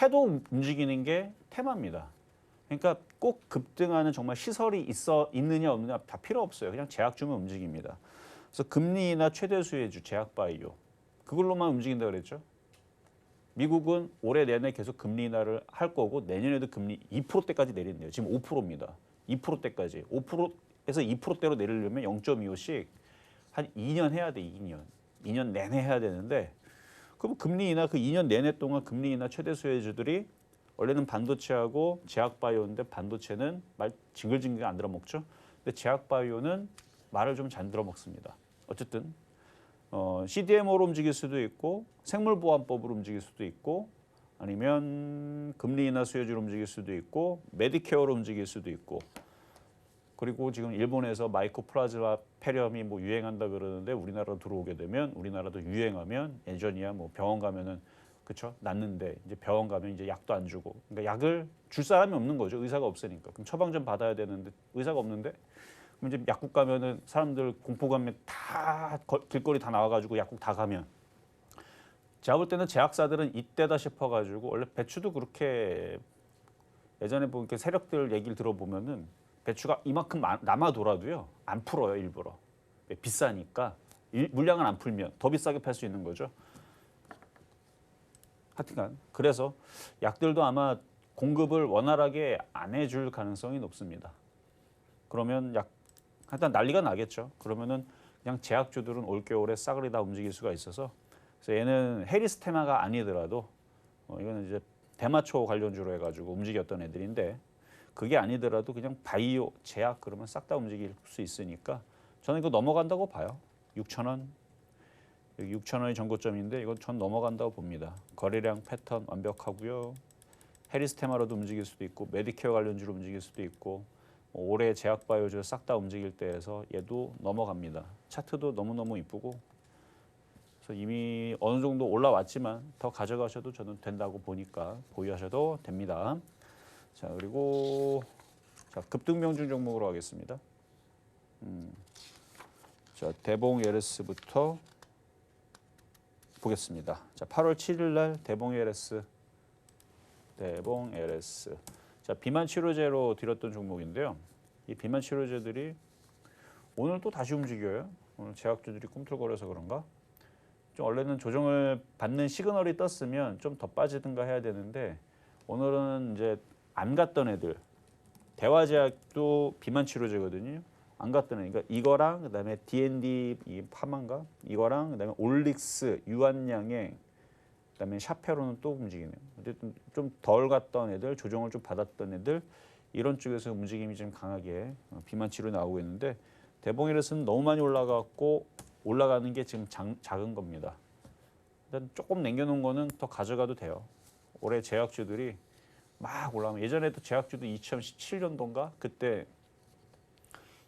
해도 움직이는 게 테마입니다. 그러니까 꼭 급등하는 정말 시설이 있느냐 없느냐 다 필요 없어요. 그냥 제약주만 움직입니다. 그래서 금리 인하 최대 수혜주 제약바이오 그걸로만 움직인다 그랬죠. 미국은 올해 내내 계속 금리 인하를 할 거고 내년에도 금리 2%대까지 내린대요. 지금 5%입니다. 2%대까지. 5%에서 2%대로 내리려면 0.25씩 한 2년 해야 돼. 2년 내내 해야 되는데 그럼 금리 인하 그 2년 내내 동안 금리 인하 최대 수혜주들이 원래는 반도체하고 제약바이오인데 반도체는 말 징글징글 안 들어먹죠. 근데 제약바이오는 말을 좀 잘 들어먹습니다. 어쨌든 CDMO로 움직일 수도 있고 생물보안법으로 움직일 수도 있고 아니면 금리 인하 수혜주로 움직일 수도 있고 메디케어로 움직일 수도 있고 그리고 지금 일본에서 마이코플라즈마 폐렴이 뭐 유행한다 그러는데 우리나라로 들어오게 되면 우리나라도 유행하면 예전이야 뭐 병원 가면은 그렇죠 낫는데 이제 병원 가면 이제 약도 안 주고 그러니까 약을 줄 사람이 없는 거죠. 의사가 없으니까 그럼 처방 좀 받아야 되는데 의사가 없는데 그럼 이제 약국 가면은 사람들 공포감에 다 길거리 다 나와가지고 약국 다 가면 제가 볼 때는 제약사들은 이때다 싶어가지고 원래 배추도 그렇게 예전에 보니까 세력들 얘기를 들어보면은 배추가 이만큼 남아돌아도요 안 풀어요 일부러 비싸니까 물량을 안 풀면 더 비싸게 팔 수 있는 거죠. 하여튼간 그래서 약들도 아마 공급을 원활하게 안 해줄 가능성이 높습니다. 그러면 약 하여튼 난리가 나겠죠. 그러면은 그냥 제약주들은 올겨울에 싸그리 다 움직일 수가 있어서 그래서 얘는 해리스테마가 아니더라도 이거는 이제 대마초 관련주로 해가지고 움직였던 애들인데 그게 아니더라도 그냥 바이오, 제약 그러면 싹 다 움직일 수 있으니까 저는 이거 넘어간다고 봐요. 6,000원. 여기 6,000원이 전고점인데 이건 전 넘어간다고 봅니다. 거래량 패턴 완벽하고요. 해리스테마로도 움직일 수도 있고 메디케어 관련주로 움직일 수도 있고 올해 제약바이오주 싹 다 움직일 때에서 얘도 넘어갑니다. 차트도 너무너무 이쁘고 그래서 이미 어느 정도 올라왔지만 더 가져가셔도 저는 된다고 보니까 보유하셔도 됩니다. 자 그리고 자 급등명중 종목으로 하겠습니다. 자 대봉 에르스부터 보겠습니다. 자 8월 7일 날 대봉 에르스 자 비만 치료제로 드렸던 종목인데요. 이 비만 치료제들이 오늘 또 다시 움직여요. 오늘 제약주들이 꿈틀거려서 그런가? 좀 원래는 조정을 받는 시그널이 떴으면 좀 더 빠지든가 해야 되는데 오늘은 이제 안 갔던 애들 대화제약도 비만 치료제거든요. 안 갔던 애. 그러니까 이거랑 그다음에 D&D 이 파만가 이거랑 그다음에 올릭스 유한양행 그다음에 샤페로는 또 움직이네요. 어쨌든 좀 덜 갔던 애들, 조정을 좀 받았던 애들 이런 쪽에서 움직임이 좀 강하게 비만 치료 나오고 있는데 대봉에르스는 너무 많이 올라갔고 올라가는 게 지금 작은 겁니다. 일단 조금 남겨놓은 거는 더 가져가도 돼요. 올해 제약주들이 막 올라가면 예전에도 제약주도 2017년도인가 그때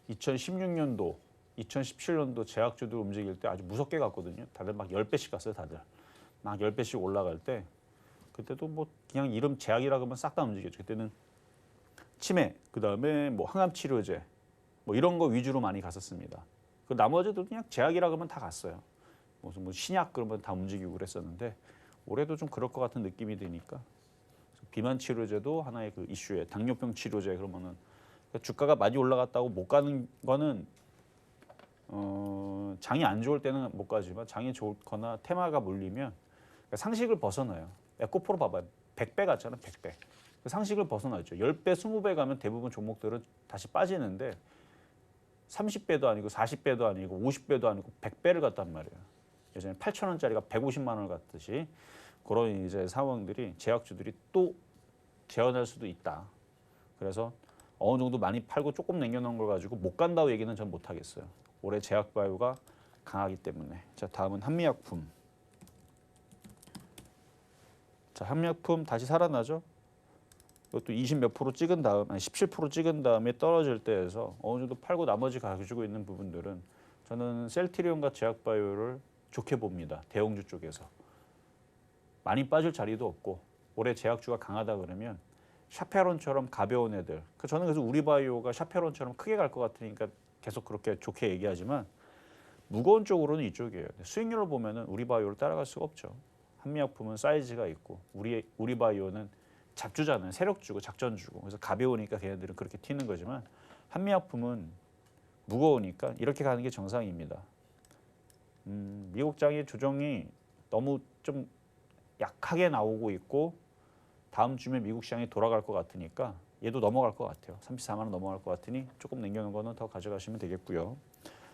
2016년도, 2017년도 제약주들 움직일 때 아주 무섭게 갔거든요. 다들 막 10배씩 갔어요, 다들. 막 10배씩 올라갈 때 그때도 뭐 그냥 이름 제약이라 그러면 싹 다 움직였죠. 그때는 치매, 그다음에 뭐 항암 치료제 뭐 이런 거 위주로 많이 갔었습니다. 그 나머지도 그냥 제약이라 그러면 다 갔어요. 무슨 뭐 신약 그러면 다 움직이고 그랬었는데 올해도 좀 그럴 것 같은 느낌이 드니까 비만 치료제도 하나의 그 이슈에 당뇨병 치료제 그러면은 그러니까 주가가 많이 올라갔다고 못 가는 거는 장이 안 좋을 때는 못 가지만 장이 좋거나 테마가 몰리면 그러니까 상식을 벗어나요. 에코프로 봐봐요. 100배 갔잖아, 100배. 상식을 벗어나죠. 10배, 20배 가면 대부분 종목들은 다시 빠지는데 30배도 아니고 40배도 아니고 50배도 아니고 100배를 갔단 말이에요. 예전에 8,000원짜리가 150만 원을 갔듯이 그런 이제 상황들이 제약주들이 또 재현할 수도 있다. 그래서 어느 정도 많이 팔고 조금 남겨놓은 걸 가지고 못 간다고 얘기는 전 못 하겠어요. 올해 제약바이오가 강하기 때문에. 자 다음은 한미약품. 자 한미약품 다시 살아나죠. 이것도 20 몇 프로 찍은 다음, 아니 17% 찍은 다음에 떨어질 때에서 어느 정도 팔고 나머지 가지고 있는 부분들은 저는 셀트리온과 제약바이오를 좋게 봅니다. 대형주 쪽에서. 많이 빠질 자리도 없고 올해 제약주가 강하다 그러면 샤페론처럼 가벼운 애들. 저는 그래서 우리바이오가 샤페론처럼 크게 갈 것 같으니까 계속 그렇게 좋게 얘기하지만 무거운 쪽으로는 이쪽이에요. 수익률로 보면은 우리바이오를 따라갈 수가 없죠. 한미약품은 사이즈가 있고 우리바이오는 잡주잖아요. 세력주고 작전주고. 그래서 가벼우니까 걔네들은 그렇게 튀는 거지만 한미약품은 무거우니까 이렇게 가는 게 정상입니다. 미국장의 조정이 너무 좀 약하게 나오고 있고 다음 주면 미국 시장이 돌아갈 것 같으니까 얘도 넘어갈 것 같아요. 34만 원 넘어갈 것 같으니 조금 남겨놓은 거는 더 가져가시면 되겠고요.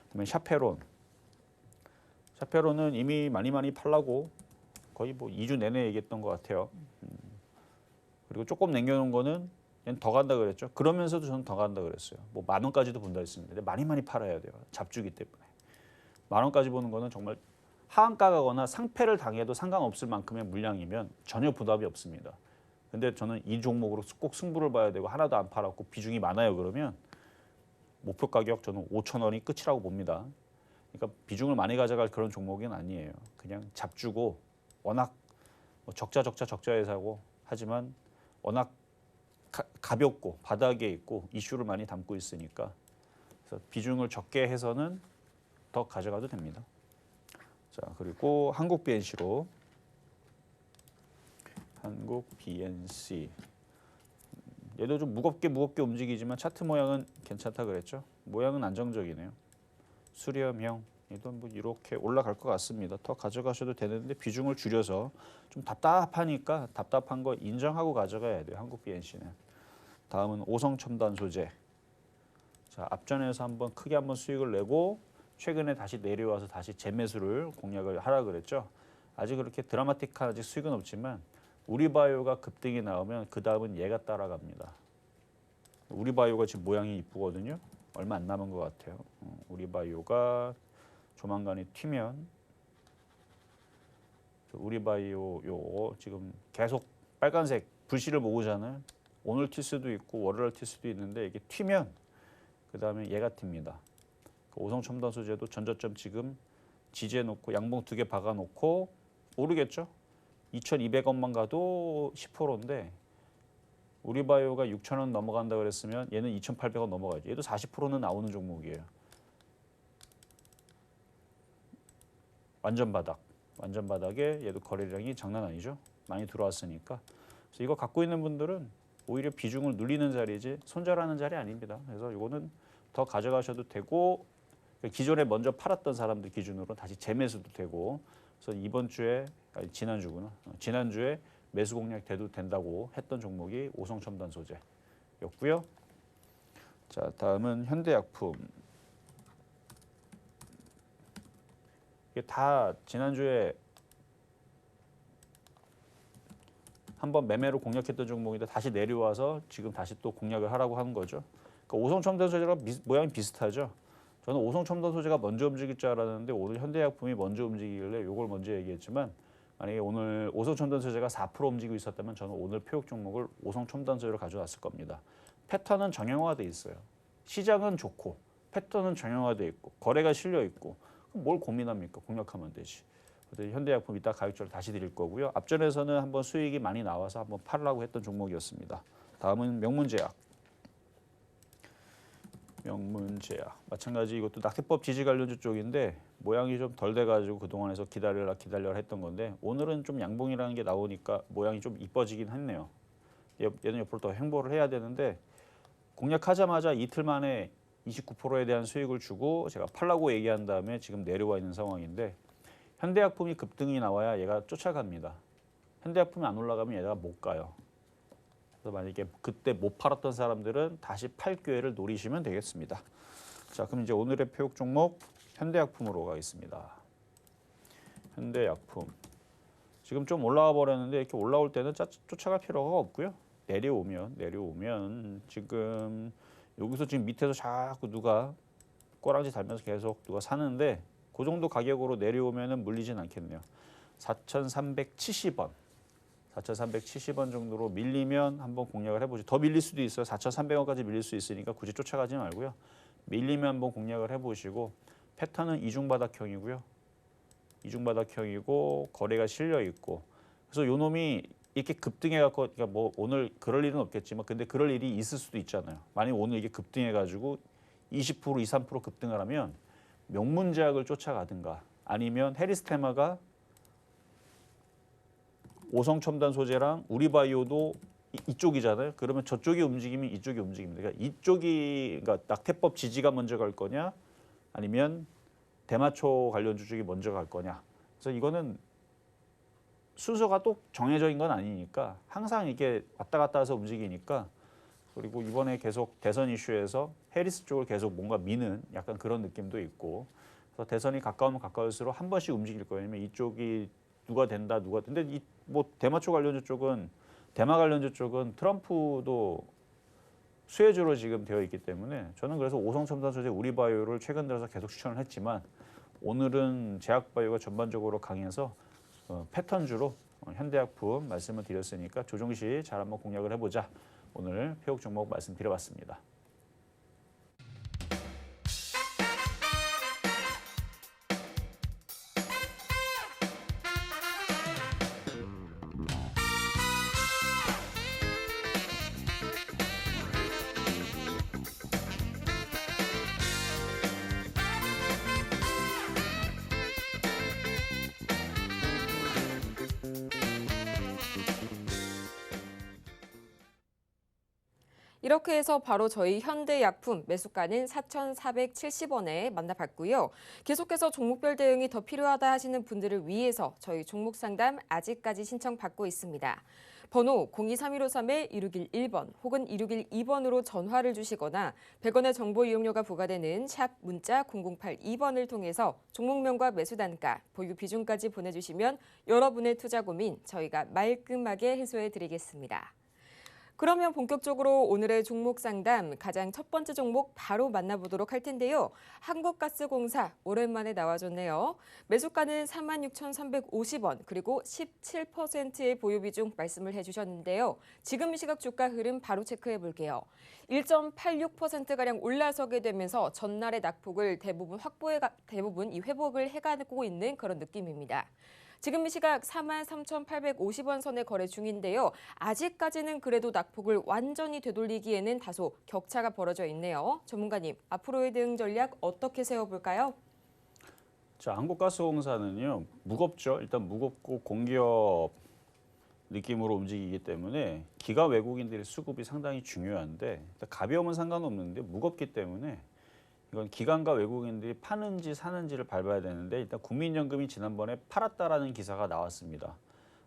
그다음에 샤페론은 이미 많이 팔라고 거의 뭐 2주 내내 얘기했던 것 같아요. 그리고 조금 남겨놓은 거는 얘는 더 간다 그랬죠. 그러면서도 저는 더 간다 그랬어요. 뭐 10,000원까지도 본다 했습니다. 근데 많이 팔아야 돼요. 잡주기 때문에. 10,000원까지 보는 거는 정말 하한가 가거나 상패를 당해도 상관없을 만큼의 물량이면 전혀 부담이 없습니다. 근데 저는 이 종목으로 꼭 승부를 봐야 되고 하나도 안 팔았고 비중이 많아요. 그러면 목표 가격 저는 5,000원이 끝이라고 봅니다. 그러니까 비중을 많이 가져갈 그런 종목은 아니에요. 그냥 잡주고 워낙 뭐 적자에 사고 하지만 워낙 가볍고 바닥에 있고 이슈를 많이 담고 있으니까 그래서 그래서 비중을 적게 해서는 더 가져가도 됩니다. 자, 그리고 한국 BNC로 한국 BNC 얘도 좀 무겁게 움직이지만 차트 모양은 괜찮다 그랬죠. 모양은 안정적이네요. 수렴형 얘도 뭐 이렇게 올라갈 것 같습니다. 더 가져가셔도 되는데 비중을 줄여서 좀 답답하니까 답답한 거 인정하고 가져가야 돼요. 한국 BNC는. 다음은 오성첨단 소재. 자, 앞전에서 한번 크게 한번 수익을 내고 최근에 다시 내려와서 다시 재매수를 공략을 하라 그랬죠. 아직 그렇게 드라마틱한 아직 수익은 없지만 우리바이오가 급등이 나오면 그 다음은 얘가 따라갑니다. 우리바이오가 지금 모양이 이쁘거든요. 얼마 안 남은 것 같아요. 우리바이오가 조만간에 튀면 우리바이오 요 지금 계속 빨간색 불씨를 모으잖아요. 오늘 튈 수도 있고 월요일 튈 수도 있는데 이게 튀면 그 다음에 얘가 튑니다. 오성첨단 소재도 전저점 지금 지지해 놓고 양봉 2개 박아 놓고 오르겠죠. 2,200원만 가도 10%인데 우리바이오가 6,000원 넘어간다 그랬으면 얘는 2,800원 넘어가죠. 얘도 40%는 나오는 종목이에요. 완전 바닥에 얘도 거래량이 장난 아니죠. 많이 들어왔으니까. 그래서 이거 갖고 있는 분들은 오히려 비중을 늘리는 자리지 손절하는 자리 아닙니다. 그래서 이거는 더 가져가셔도 되고 기존에 먼저 팔았던 사람들 기준으로 다시 재매수도 되고 그래서 이번 주에 아니, 지난주구나. 지난주에 매수 공략 돼도 된다고 했던 종목이 오성첨단 소재였고요. 자, 다음은 현대약품. 이게 다 지난주에 한번 매매로 공략했던 종목인데 다시 내려와서 지금 다시 또 공략을 하라고 하는 거죠. 그러니까 오성첨단 소재가 모양이 비슷하죠. 저는 오성첨단 소재가 먼저 움직일 줄 알았는데 오늘 현대약품이 먼저 움직이길래 이걸 먼저 얘기했지만 만약에 오늘 오성첨단 소재가 4% 움직이고 있었다면 저는 오늘 표적 종목을 오성첨단 소재로 가져왔을 겁니다. 패턴은 정형화돼 있어요. 시장은 좋고 패턴은 정형화돼 있고 거래가 실려 있고 그럼 뭘 고민합니까? 공략하면 되지. 현대약품 이따 가격표를 다시 드릴 거고요. 앞전에서는 한번 수익이 많이 나와서 한번 팔라고 했던 종목이었습니다. 다음은 명문제약. 마찬가지 이것도 낙태법 지지 관련주 쪽인데 모양이 좀 덜 돼가지고 그동안에서 기다려라 했던 건데 오늘은 좀 양봉이라는 게 나오니까 모양이 좀 이뻐지긴 했네요. 얘는 옆으로 더 횡보를 해야 되는데 공략하자마자 이틀 만에 29%에 대한 수익을 주고 제가 팔라고 얘기한 다음에 지금 내려와 있는 상황인데 현대약품이 급등이 나와야 얘가 쫓아갑니다. 현대약품이 안 올라가면 얘가 못 가요. 그래서 만약에 그때 못 팔았던 사람들은 다시 팔 기회를 노리시면 되겠습니다. 자, 그럼 이제 오늘의 표적 종목 현대약품으로 가겠습니다. 현대약품. 지금 좀 올라와 버렸는데 이렇게 올라올 때는 쫓아갈 필요가 없고요. 내려오면 지금 여기서 지금 밑에서 자꾸 누가 꼬랑지 달면서 계속 누가 사는데 그 정도 가격으로 내려오면은 물리진 않겠네요. 4,370원. 4,370원 정도로 밀리면 한번 공략을 해보죠. 더 밀릴 수도 있어요. 4,300원까지 밀릴 수 있으니까 굳이 쫓아가지 말고요. 밀리면 한번 공략을 해보시고 패턴은 이중바닥형이고요. 이중바닥형이고 거래가 실려 있고 그래서 요 놈이 이렇게 급등해갖고 그러니까 뭐 오늘 그럴 일은 없겠지만 근데 그럴 일이 있을 수도 있잖아요. 만약 오늘 이게 급등해가지고 20% 2, 3% 급등을 하면 명문제약을 쫓아가든가 아니면 해리스테마가 오성첨단 소재랑 우리바이오도 이쪽이잖아요. 그러면 저쪽이 움직이면 이쪽이 움직입니다. 그러니까 이쪽이 그러니까 낙태법 지지가 먼저 갈 거냐 아니면 대마초 관련주 쪽이 먼저 갈 거냐. 그래서 이거는 순서가 또 정해져 있는 건 아니니까 항상 이게 왔다 갔다 해서 움직이니까 그리고 이번에 계속 대선 이슈에서 해리스 쪽을 계속 뭔가 미는 약간 그런 느낌도 있고 그래서 대선이 가까우면 가까울수록 한 번씩 움직일 거예요. 왜냐면 이쪽이 누가 된다 근데 이 뭐 대마초 관련주 쪽은 대마 관련주 쪽은 트럼프도 수혜주로 지금 되어 있기 때문에 저는 그래서 오성첨단 소재 우리바이오를 최근 들어서 계속 추천을 했지만 오늘은 제약바이오가 전반적으로 강해서 패턴주로 현대약품 말씀을 드렸으니까 조정시 잘 한번 공략을 해보자. 오늘 표적 종목 말씀드려봤습니다. 이렇게 해서 바로 저희 현대약품 매수가는 4,470원에 만나봤고요. 계속해서 종목별 대응이 더 필요하다 하시는 분들을 위해서 저희 종목 상담 아직까지 신청받고 있습니다. 번호 023153-1611번 혹은 1612번으로 전화를 주시거나 100원의 정보 이용료가 부과되는 샵 문자 0082번을 통해서 종목명과 매수 단가, 보유 비중까지 보내주시면 여러분의 투자 고민 저희가 말끔하게 해소해 드리겠습니다. 그러면 본격적으로 오늘의 종목 상담 가장 첫 번째 종목 바로 만나보도록 할 텐데요. 한국가스공사 오랜만에 나와줬네요. 매수가는 46,350원 그리고 17%의 보유 비중 말씀을 해주셨는데요. 지금 이 시각 주가 흐름 바로 체크해 볼게요. 1.86%가량 올라서게 되면서 전날의 낙폭을 대부분 이 회복을 해가고 있는 그런 느낌입니다. 지금 이 시각 43,850원 선에 거래 중인데요. 아직까지는 그래도 낙폭을 완전히 되돌리기에는 다소 격차가 벌어져 있네요. 전문가님, 앞으로의 대응 전략 어떻게 세워볼까요? 자, 한국가스공사는요, 무겁죠. 일단 무겁고 공기업 느낌으로 움직이기 때문에 기가 외국인들의 수급이 상당히 중요한데 가벼우면 상관없는데 무겁기 때문에 이건 기관과 외국인들이 파는지 사는지를 밟아야 되는데 일단 국민연금이 지난번에 팔았다라는 기사가 나왔습니다.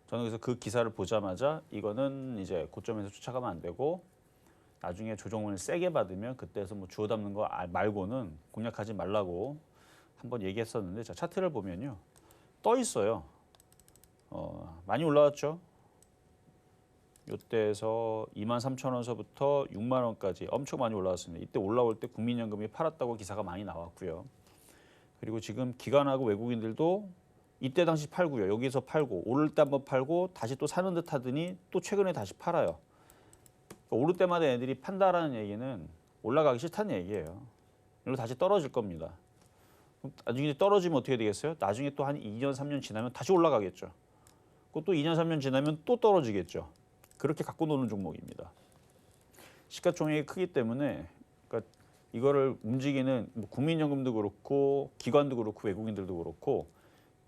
저는 그래서 그 기사를 보자마자 이거는 이제 고점에서 쫓아가면 안 되고 나중에 조정을 세게 받으면 그때서 뭐 주워 담는 거 말고는 공략하지 말라고 한번 얘기했었는데 자, 차트를 보면요. 떠 있어요. 많이 올라왔죠. 이때에서 23,000원서부터 6만 원까지 엄청 많이 올라왔습니다. 이때 올라올 때 국민연금이 팔았다고 기사가 많이 나왔고요. 그리고 지금 기관하고 외국인들도 이때 당시 팔고요. 여기서 팔고 오를 때 한번 팔고 다시 또 사는 듯 하더니 또 최근에 다시 팔아요. 그러니까 오를 때마다 애들이 판다라는 얘기는 올라가기 싫다는 얘기예요. 그리고 다시 떨어질 겁니다. 나중에 떨어지면 어떻게 되겠어요? 나중에 또 한 2년, 3년 지나면 다시 올라가겠죠. 또 2년, 3년 지나면 또 떨어지겠죠. 그렇게 갖고 노는 종목입니다. 시가총액이 크기 때문에 그러니까 이거를 움직이는 뭐 국민연금도 그렇고 기관도 그렇고 외국인들도 그렇고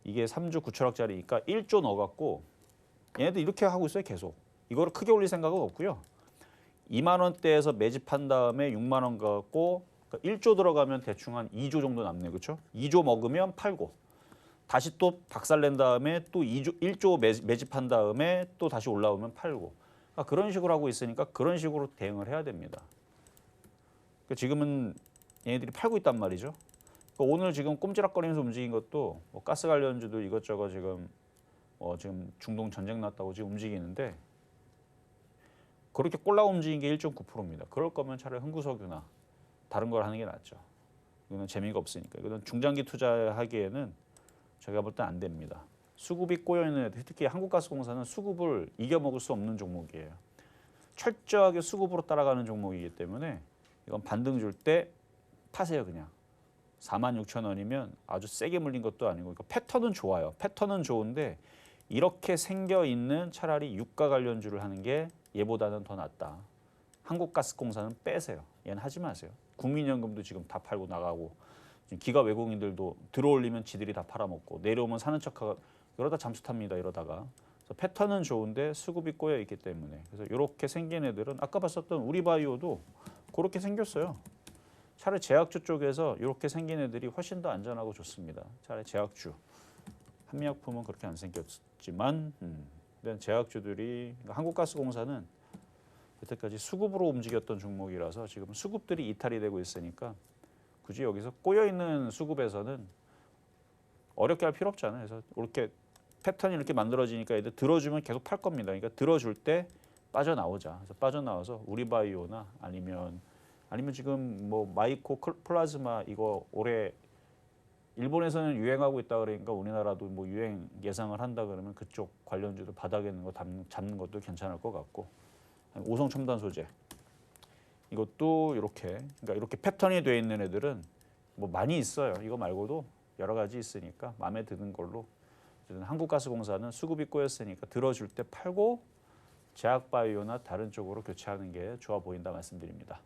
이게 3조 9천억짜리니까 1조 넣어갖고 얘네들 이렇게 하고 있어요. 계속. 이거를 크게 올릴 생각은 없고요. 2만 원대에서 매집한 다음에 6만 원 갖고 그러니까 1조 들어가면 대충 한 2조 정도 남네요. 그렇죠? 2조 먹으면 팔고 다시 또 박살낸 다음에 또 1조 매집한 다음에 또 다시 올라오면 팔고 그러니까 그런 식으로 하고 있으니까 그런 식으로 대응을 해야 됩니다. 그러니까 지금은 얘네들이 팔고 있단 말이죠. 그러니까 오늘 지금 꼼지락거리면서 움직인 것도 뭐 가스 관련주도 이것저것 지금 지금 중동 전쟁 났다고 지금 움직이는데 그렇게 꼴랑 움직인 게 1.9%입니다. 그럴 거면 차라리 흥구석유나 다른 걸 하는 게 낫죠. 이거는 재미가 없으니까. 이거는 중장기 투자하기에는 제가 볼 때 안 됩니다. 수급이 꼬여있는 애들, 특히 한국가스공사는 수급을 이겨먹을 수 없는 종목이에요. 철저하게 수급으로 따라가는 종목이기 때문에 이건 반등 줄 때 파세요 그냥. 46,000원이면 아주 세게 물린 것도 아니고 그러니까 패턴은 좋아요. 패턴은 좋은데 이렇게 생겨있는 차라리 유가 관련주를 하는 게 얘보다는 더 낫다. 한국가스공사는 빼세요. 얘는 하지 마세요. 국민연금도 지금 다 팔고 나가고 기가 외국인들도 들어올리면 지들이 다 팔아먹고 내려오면 사는 척하고 이러다 잠수 탑니다. 이러다가 그래서 패턴은 좋은데 수급이 꼬여 있기 때문에 그래서 이렇게 생긴 애들은 아까 봤었던 우리바이오도 그렇게 생겼어요. 차라리 제약주 쪽에서 이렇게 생긴 애들이 훨씬 더 안전하고 좋습니다. 차라리 제약주 한미약품은 그렇게 안 생겼지만 제약주들이 그러니까 한국가스공사는 여태까지 수급으로 움직였던 종목이라서 지금 수급들이 이탈이 되고 있으니까 굳이 여기서 꼬여있는 수급에서는 어렵게 할 필요 없잖아요. 그래서 이렇게 패턴이 이렇게 만들어지니까 애들 들어주면 계속 팔 겁니다. 그러니까 들어줄 때 빠져나오자. 그래서 빠져나와서 우리바이오나 아니면 지금 뭐 마이코 플라즈마 이거 올해 일본에서는 유행하고 있다 그러니까 우리나라도 뭐 유행 예상을 한다 그러면 그쪽 관련주들 바닥에 있는 거 잡는 것도 괜찮을 것 같고 오성 첨단 소재 이것도 그러니까 이렇게 패턴이 돼 있는 애들은 뭐 많이 있어요. 이거 말고도 여러 가지 있으니까 마음에 드는 걸로 한국가스공사는 수급이 꼬였으니까 들어줄 때 팔고 제약바이오나 다른 쪽으로 교체하는 게 좋아 보인다 말씀드립니다.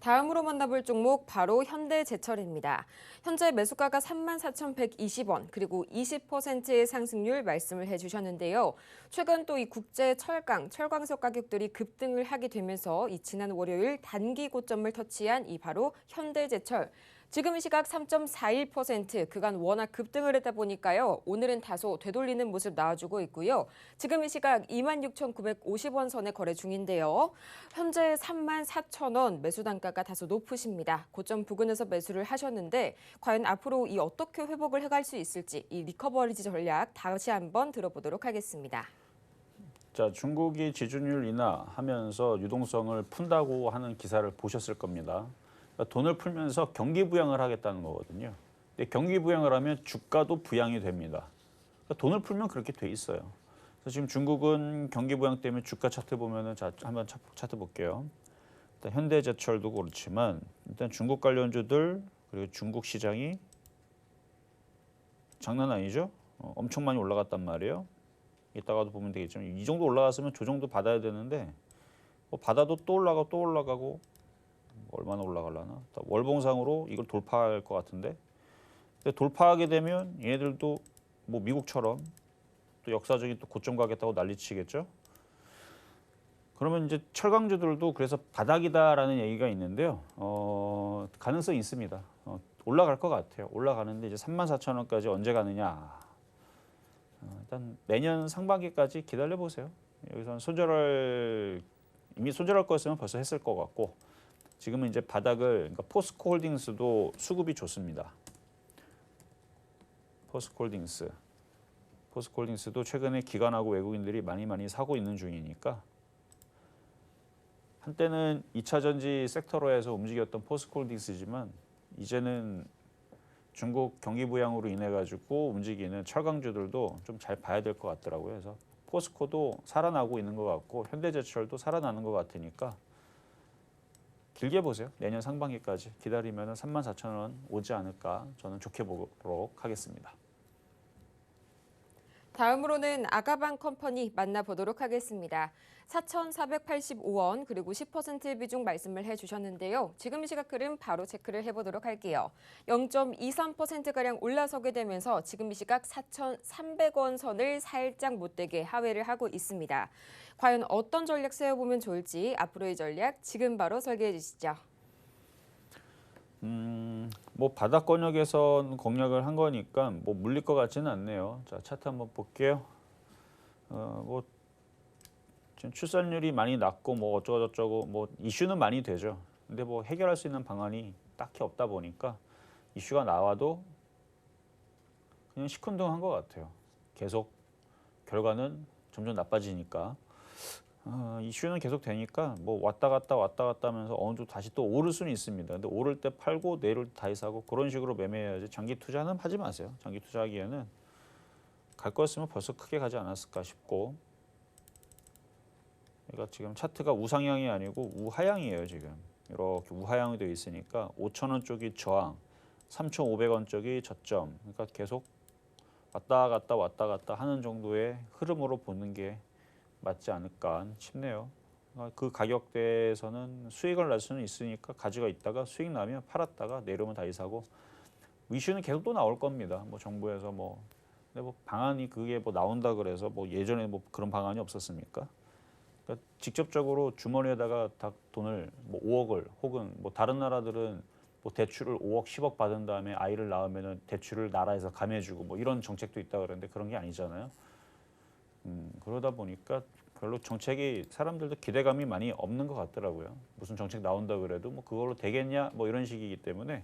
다음으로 만나볼 종목 바로 현대제철입니다. 현재 매수가가 34,120원, 그리고 20%의 상승률 말씀을 해주셨는데요. 최근 또 이 국제 철강석 가격들이 급등을 하게 되면서 이 지난 월요일 단기 고점을 터치한 이 바로 현대제철. 지금 시각 3.41%, 그간 워낙 급등을 했다 보니까요. 오늘은 다소 되돌리는 모습 나와주고 있고요. 지금 이 시각 26,950원 선에 거래 중인데요. 현재 34,000원 매수 단가가 다소 높으십니다. 고점 부근에서 매수를 하셨는데 과연 앞으로 이 어떻게 회복을 해갈 수 있을지 이 리커버리지 전략 다시 한번 들어보도록 하겠습니다. 자, 중국이 지준율 인하하면서 유동성을 푼다고 하는 기사를 보셨을 겁니다. 그러니까 돈을 풀면서 경기 부양을 하겠다는 거거든요. 근데 경기 부양을 하면 주가도 부양이 됩니다. 그러니까 돈을 풀면 그렇게 돼 있어요. 그래서 지금 중국은 경기 부양 때문에 주가 차트 보면은 자, 한번 차트 볼게요. 일단 현대제철도 그렇지만 일단 중국 관련주들 그리고 중국 시장이 장난 아니죠? 엄청 많이 올라갔단 말이에요. 이따가도 보면 되겠지만 이 정도 올라갔으면 조정도 받아야 되는데 뭐 받아도 또 올라가고 또 올라가고 얼마나 올라가려나? 월봉상으로 이걸 돌파할 것 같은데 근데 돌파하게 되면 얘네들도 뭐 미국처럼 또 역사적인 또 고점 가겠다고 난리치겠죠? 그러면 이제 철강주들도 그래서 바닥이다라는 얘기가 있는데요. 가능성이 있습니다. 올라갈 것 같아요. 올라가는데 이제 34,000원까지 언제 가느냐? 일단 내년 상반기까지 기다려 보세요. 여기서는 이미 손절할 거였으면 벌써 했을 것 같고 지금은 이제 바닥을 그러니까 포스코 홀딩스도 수급이 좋습니다. 포스코 홀딩스도 최근에 기관하고 외국인들이 많이 사고 있는 중이니까 한때는 2차 전지 섹터로 해서 움직였던 포스코 홀딩스지만 이제는 중국 경기 부양으로 인해 가지고 움직이는 철강주들도 좀 잘 봐야 될 것 같더라고요. 그래서 포스코도 살아나고 있는 것 같고 현대제철도 살아나는 것 같으니까 길게 보세요. 내년 상반기까지 기다리면 34,000원 오지 않을까 저는 좋게 보도록 하겠습니다. 다음으로는 아가방 컴퍼니 만나보도록 하겠습니다. 4,485원 그리고 10% 비중 말씀을 해주셨는데요. 지금 이 시각 흐름 바로 체크를 해보도록 할게요. 0.23%가량 올라서게 되면서 지금 이 시각 4,300원 선을 살짝 못되게 하회를 하고 있습니다. 과연 어떤 전략 세워보면 좋을지 앞으로의 전략 지금 바로 설계해 주시죠. 뭐 바닥 권역에선 공략을 한 거니까 뭐 물릴 것 같지는 않네요. 자, 차트 한번 볼게요. 뭐 지금 출산율이 많이 낮고 뭐 어쩌고저쩌고 뭐 이슈는 많이 되죠. 근데 뭐 해결할 수 있는 방안이 딱히 없다 보니까 이슈가 나와도 그냥 시큰둥한 것 같아요. 계속 결과는 점점 나빠지니까. 이슈는 계속 되니까 뭐 왔다 갔다 하면서 어느 정도 다시 또 오를 수는 있습니다. 근데 오를 때 팔고 내릴 때 다시 사고 그런 식으로 매매해야지 장기 투자는 하지 마세요. 장기 투자하기에는 갈 거였으면 벌써 크게 가지 않았을까 싶고 그러니까 지금 차트가 우상향이 아니고 우하향이에요. 지금 이렇게 우하향이 되어 있으니까 5,000원 쪽이 저항, 3,500원 쪽이 저점. 그러니까 계속 왔다 갔다 하는 정도의 흐름으로 보는 게 맞지 않을까 싶네요. 그 가격대에서는 수익을 낼 수는 있으니까 가지고 있다가 수익 나면 팔았다가 내려오면 다시 사고 이슈는 계속 또 나올 겁니다. 뭐 정부에서 근데 뭐 방안이 그게 뭐 나온다 그래서 뭐 예전에 뭐 그런 방안이 없었습니까? 그러니까 직접적으로 주머니에다가 다 돈을 뭐 5억을 혹은 뭐 다른 나라들은 뭐 대출을 5억, 10억 받은 다음에 아이를 낳으면은 대출을 나라에서 감해주고 뭐 이런 정책도 있다 그러는데 그런 게 아니잖아요. 그러다 보니까 별로 정책이 사람들도 기대감이 많이 없는 것 같더라고요. 무슨 정책 나온다 그래도 뭐 그걸로 되겠냐 뭐 이런 식이기 때문에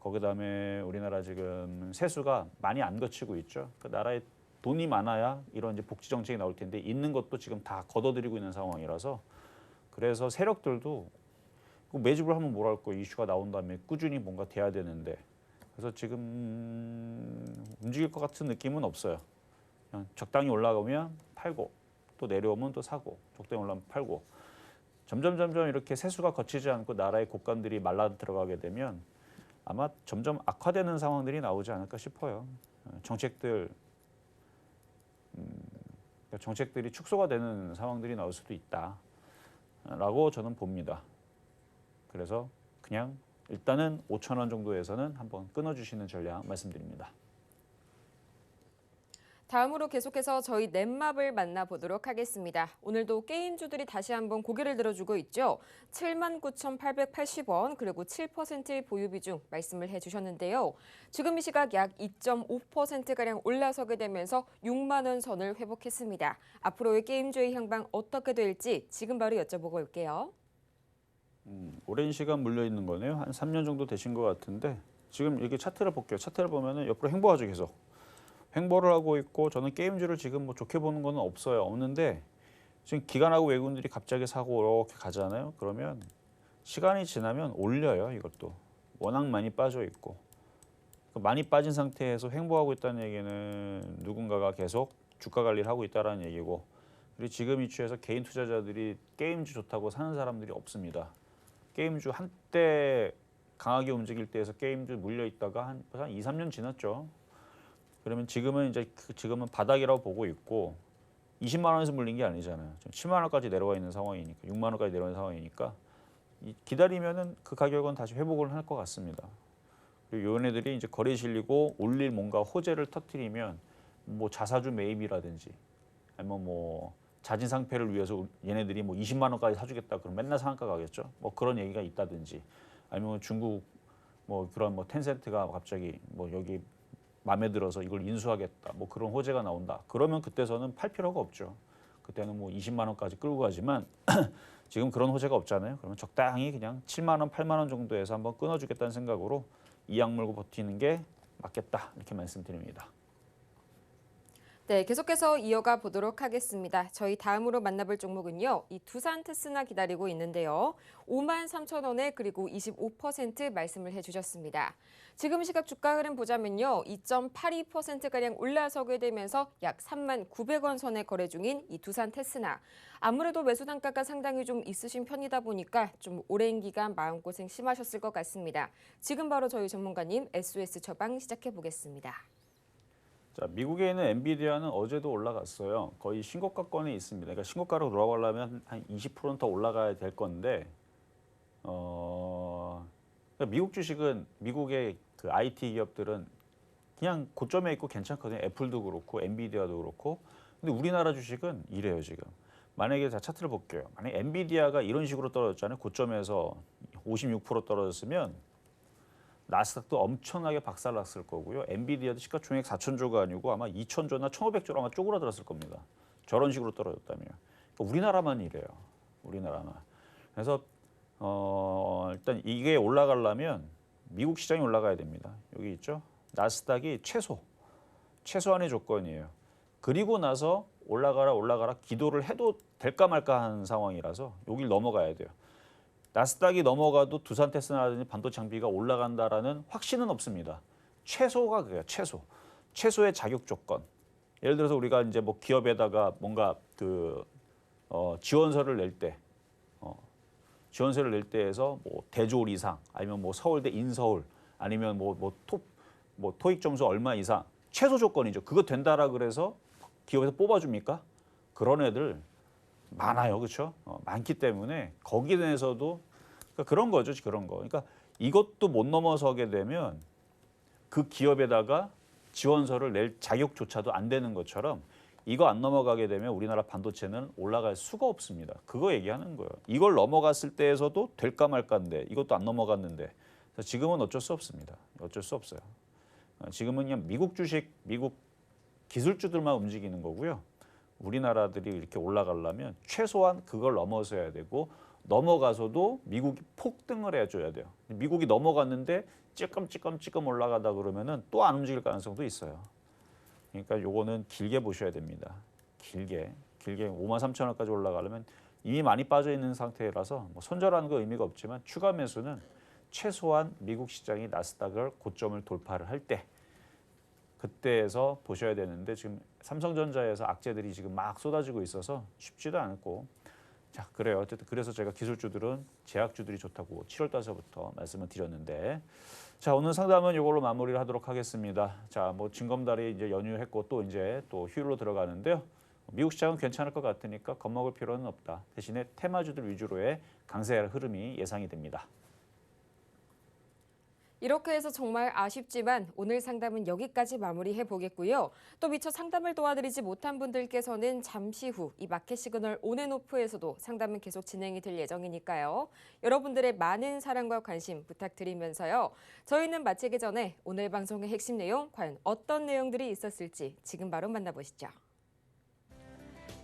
거기다음에 우리나라 지금 세수가 많이 안 거치고 있죠. 그 나라에 돈이 많아야 이런 이제 복지 정책이 나올 텐데 있는 것도 지금 다 걷어들이고 있는 상황이라서 그래서 세력들도 매집을 하면 뭐랄 거예요. 이슈가 나온 다음에 꾸준히 뭔가 돼야 되는데 그래서 지금 움직일 것 같은 느낌은 없어요. 그냥 적당히 올라가면 팔고 또 내려오면 또 사고 적당히 올라오면 팔고 점점 이렇게 세수가 거치지 않고 나라의 국간들이 말라 들어가게 되면 아마 점점 악화되는 상황들이 나오지 않을까 싶어요. 정책들이 축소가 되는 상황들이 나올 수도 있다라고 저는 봅니다. 그래서 그냥 일단은 5,000원 정도에서는 한번 끊어주시는 전략 말씀드립니다. 다음으로 계속해서 저희 넷마블 만나보도록 하겠습니다. 오늘도 게임주들이 다시 한번 고개를 들어주고 있죠. 79,880원 그리고 7%의 보유 비중 말씀을 해주셨는데요. 지금 이 시각 약 2.5%가량 올라서게 되면서 6만 원 선을 회복했습니다. 앞으로의 게임주의 향방 어떻게 될지 지금 바로 여쭤보고 올게요. 오랜 시간 물려 있는 거네요. 한 3년 정도 되신 것 같은데 지금 이렇게 차트를 볼게요. 차트를 보면은 옆으로 횡보하죠 계속. 횡보를 하고 있고 저는 게임주를 지금 뭐 좋게 보는 거는 없는데 지금 기관하고 외국인들이 갑자기 사고 이렇게 가잖아요. 그러면 시간이 지나면 올려요. 이것도 워낙 많이 빠져 있고 많이 빠진 상태에서 횡보하고 있다는 얘기는 누군가가 계속 주가 관리를 하고 있다는 얘기고 그리고 지금 이추에서 개인 투자자들이 게임주 좋다고 사는 사람들이 없습니다. 게임주 한때 강하게 움직일 때에서 게임주 물려 있다가 한 2, 3년 지났죠. 그러면 지금은 바닥이라고 보고 있고 20만 원에서 물린 게 아니잖아요. 7만 원까지 내려와 있는 상황이니까 6만 원까지 내려온 상황이니까 기다리면은 그 가격은 다시 회복을 할 것 같습니다. 그리고 얘네들이 이제 거래 실리고 올릴 뭔가 호재를 터뜨리면 뭐 자사주 매입이라든지 아니면 뭐 자진 상패를 위해서 얘네들이 뭐 20만 원까지 사주겠다 그럼 맨날 상한가 가겠죠. 뭐 그런 얘기가 있다든지 아니면 중국 뭐 그런 뭐 텐센트가 갑자기 뭐 여기 마음에 들어서 이걸 인수하겠다. 뭐 그런 호재가 나온다. 그러면 그때서는 팔 필요가 없죠. 그때는 뭐 20만 원까지 끌고 가지만 지금 그런 호재가 없잖아요. 그러면 적당히 그냥 7만 원, 8만 원 정도에서 한번 끊어주겠다는 생각으로 이악 물고 버티는 게 맞겠다. 이렇게 말씀드립니다. 네, 계속해서 이어가 보도록 하겠습니다. 저희 다음으로 만나볼 종목은요. 이 두산 테스나 기다리고 있는데요. 53,000원에 그리고 25% 말씀을 해주셨습니다. 지금 시각 주가 흐름 보자면요. 2.82%가량 올라서게 되면서 약 39,900원 선에 거래 중인 이 두산 테스나. 아무래도 매수 단가가 상당히 좀 있으신 편이다 보니까 좀 오랜 기간 마음고생 심하셨을 것 같습니다. 지금 바로 저희 전문가님 SOS 처방 시작해 보겠습니다. 자, 미국에 있는 엔비디아는 어제도 올라갔어요. 거의 신고가권에 있습니다. 그러니까 신고가로 돌아가려면 한 20%는 더 올라가야 될 건데, 그러니까 미국 주식은 미국의 그 IT 기업들은 그냥 고점에 있고 괜찮거든요. 애플도 그렇고 엔비디아도 그렇고. 근데 우리나라 주식은 이래요 지금. 만약에 자 차트를 볼게요. 만약 엔비디아가 이런 식으로 떨어졌잖아요. 고점에서 56% 떨어졌으면 나스닥도 엄청나게 박살났을 거고요. 엔비디아도 시가총액 4,000조가 아니고 아마 2,000조나 1,500조로 아마 쪼그라들었을 겁니다. 저런 식으로 떨어졌다면. 그러니까 우리나라만 이래요. 우리나라만. 그래서 일단 이게 올라가려면 미국 시장이 올라가야 됩니다. 여기 있죠. 나스닥이 최소한의 조건이에요. 그리고 나서 올라가라 기도를 해도 될까 말까 하는 상황이라서 여길 넘어가야 돼요. 나스닥이 넘어가도 두산 테스나라든지 반도체 장비가 올라간다라는 확신은 없습니다. 최소가 그래요. 최소의 자격 조건. 예를 들어서 우리가 이제 뭐 기업에다가 뭔가 지원서를 낼 때, 지원서를 낼 때에서 뭐 대졸 이상, 아니면 뭐 서울대 인서울, 아니면 토익 점수 얼마 이상 최소 조건이죠. 그거 된다라 그래서 기업에서 뽑아줍니까? 그런 애들 많아요, 그렇죠? 많기 때문에 거기에 대해서도 그러니까 그런 거죠, 그런 거. 그러니까 이것도 못 넘어서게 되면 그 기업에다가 지원서를 낼 자격조차도 안 되는 것처럼 이거 안 넘어가게 되면 우리나라 반도체는 올라갈 수가 없습니다. 그거 얘기하는 거예요. 이걸 넘어갔을 때에서도 될까 말까인데 이것도 안 넘어갔는데 지금은 어쩔 수 없습니다. 어쩔 수 없어요. 지금은 그냥 미국 주식, 미국 기술주들만 움직이는 거고요. 우리나라들이 이렇게 올라가려면 최소한 그걸 넘어서야 되고 넘어가서도 미국이 폭등을 해줘야 돼요. 미국이 넘어갔는데 찌끔찌끔 올라가다 그러면은 또 안 움직일 가능성도 있어요. 그러니까 요거는 길게 보셔야 됩니다. 길게 53,000원까지 올라가려면 이미 많이 빠져 있는 상태라서 뭐 손절하는 거 의미가 없지만 추가 매수는 최소한 미국 시장이 나스닥을 고점을 돌파를 할 때 그때에서 보셔야 되는데 지금 삼성전자에서 악재들이 지금 막 쏟아지고 있어서 쉽지도 않고 자 그래요. 어쨌든 그래서 제가 기술주들은 제약주들이 좋다고 7월 달서부터 말씀을 드렸는데 자 오늘 상담은 이걸로 마무리를 하도록 하겠습니다. 자 뭐 징검다리 이제 연휴했고 또 이제 또 휴일로 들어가는데요. 미국 시장은 괜찮을 것 같으니까 겁먹을 필요는 없다. 대신에 테마주들 위주로의 강세 흐름이 예상이 됩니다. 이렇게 해서 정말 아쉽지만 오늘 상담은 여기까지 마무리해 보겠고요. 또 미처 상담을 도와드리지 못한 분들께서는 잠시 후 이 마켓 시그널 온앤오프에서도 상담은 계속 진행이 될 예정이니까요. 여러분들의 많은 사랑과 관심 부탁드리면서요. 저희는 마치기 전에 오늘 방송의 핵심 내용 과연 어떤 내용들이 있었을지 지금 바로 만나보시죠.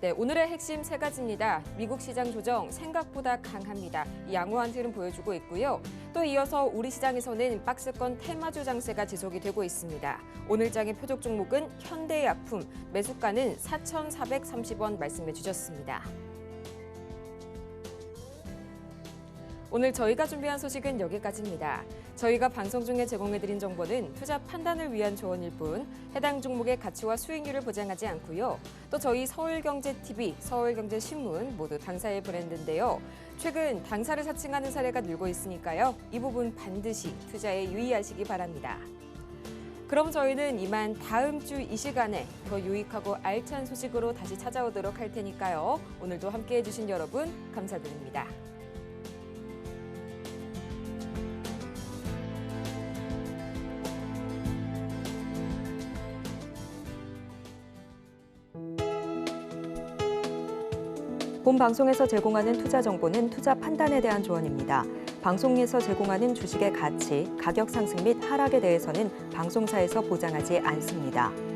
네, 오늘의 핵심 세 가지입니다. 미국 시장 조정 생각보다 강합니다. 이 양호한 흐름 보여주고 있고요. 또 이어서 우리 시장에서는 박스권 테마주 장세가 지속이 되고 있습니다. 오늘 장의 표적 종목은 현대약품, 매수가는 4,430원 말씀해 주셨습니다. 오늘 저희가 준비한 소식은 여기까지입니다. 저희가 방송 중에 제공해드린 정보는 투자 판단을 위한 조언일 뿐 해당 종목의 가치와 수익률을 보장하지 않고요. 또 저희 서울경제TV, 서울경제신문 모두 당사의 브랜드인데요. 최근 당사를 사칭하는 사례가 늘고 있으니까요. 이 부분 반드시 투자에 유의하시기 바랍니다. 그럼 저희는 이만 다음 주 이 시간에 더 유익하고 알찬 소식으로 다시 찾아오도록 할 테니까요. 오늘도 함께해 주신 여러분 감사드립니다. 본 방송에서 제공하는 투자 정보는 투자 판단에 대한 조언입니다. 방송에서 제공하는 주식의 가치, 가격 상승 및 하락에 대해서는 방송사에서 보장하지 않습니다.